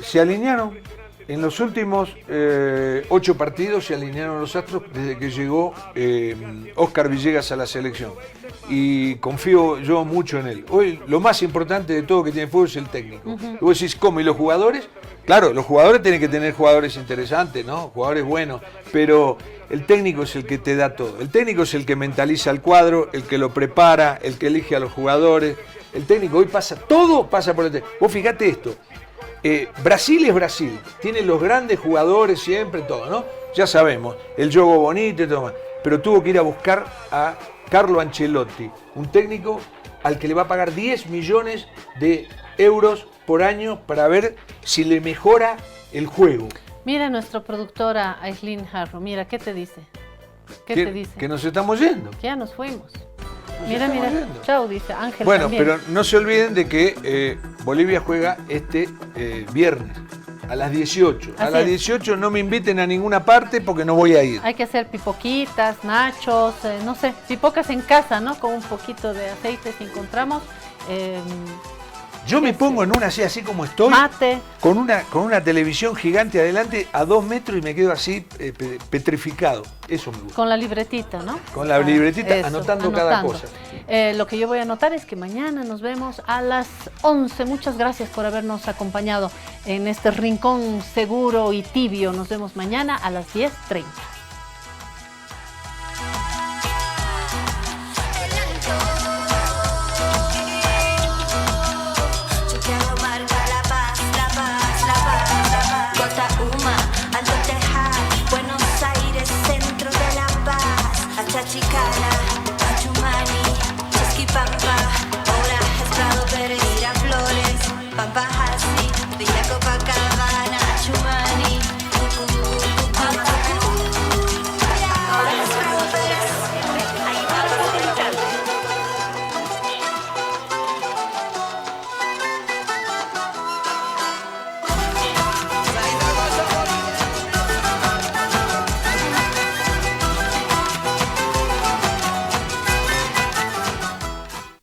Se alinearon. En los últimos 8 partidos se alinearon los astros desde que llegó Óscar Villegas a la selección. Y confío yo mucho en él. Hoy lo más importante de todo que tiene fútbol es el técnico. Y vos decís, ¿cómo? ¿Y los jugadores? Claro, los jugadores tienen que tener jugadores interesantes, ¿no? Jugadores buenos. Pero el técnico es el que te da todo. El técnico es el que mentaliza el cuadro, el que lo prepara, el que elige a los jugadores. El técnico hoy todo pasa por el técnico. Vos fíjate esto. Brasil es Brasil, tiene los grandes jugadores siempre, todo, ¿no? Ya sabemos, el juego bonito y todo más. Pero tuvo que ir a buscar a Carlo Ancelotti, un técnico al que le va a pagar 10 millones de euros por año para ver si le mejora el juego. Mira nuestra productora Aislinn Jarro, mira, ¿qué te dice? ¿Qué te dice? Que nos estamos yendo. Que ya nos fuimos. Mira, chau, dice Ángel. Bueno, también. pero no se olviden de que Bolivia juega este viernes a las 18. A las 18 no me inviten a ninguna parte porque no voy a ir. Hay que hacer pipoquitas, nachos, no sé, pipocas en casa, ¿no? Con un poquito de aceite si encontramos. Yo me pongo en una así como estoy, mate, con una televisión gigante adelante a 2 metros y me quedo así petrificado. Eso me gusta. con la libretita, ¿no? Con la libretita, Eso, anotando cada cosa. Lo que yo voy a anotar es que mañana nos vemos a las 11. Muchas gracias por habernos acompañado en este rincón seguro y tibio. Nos vemos mañana a las 10:30.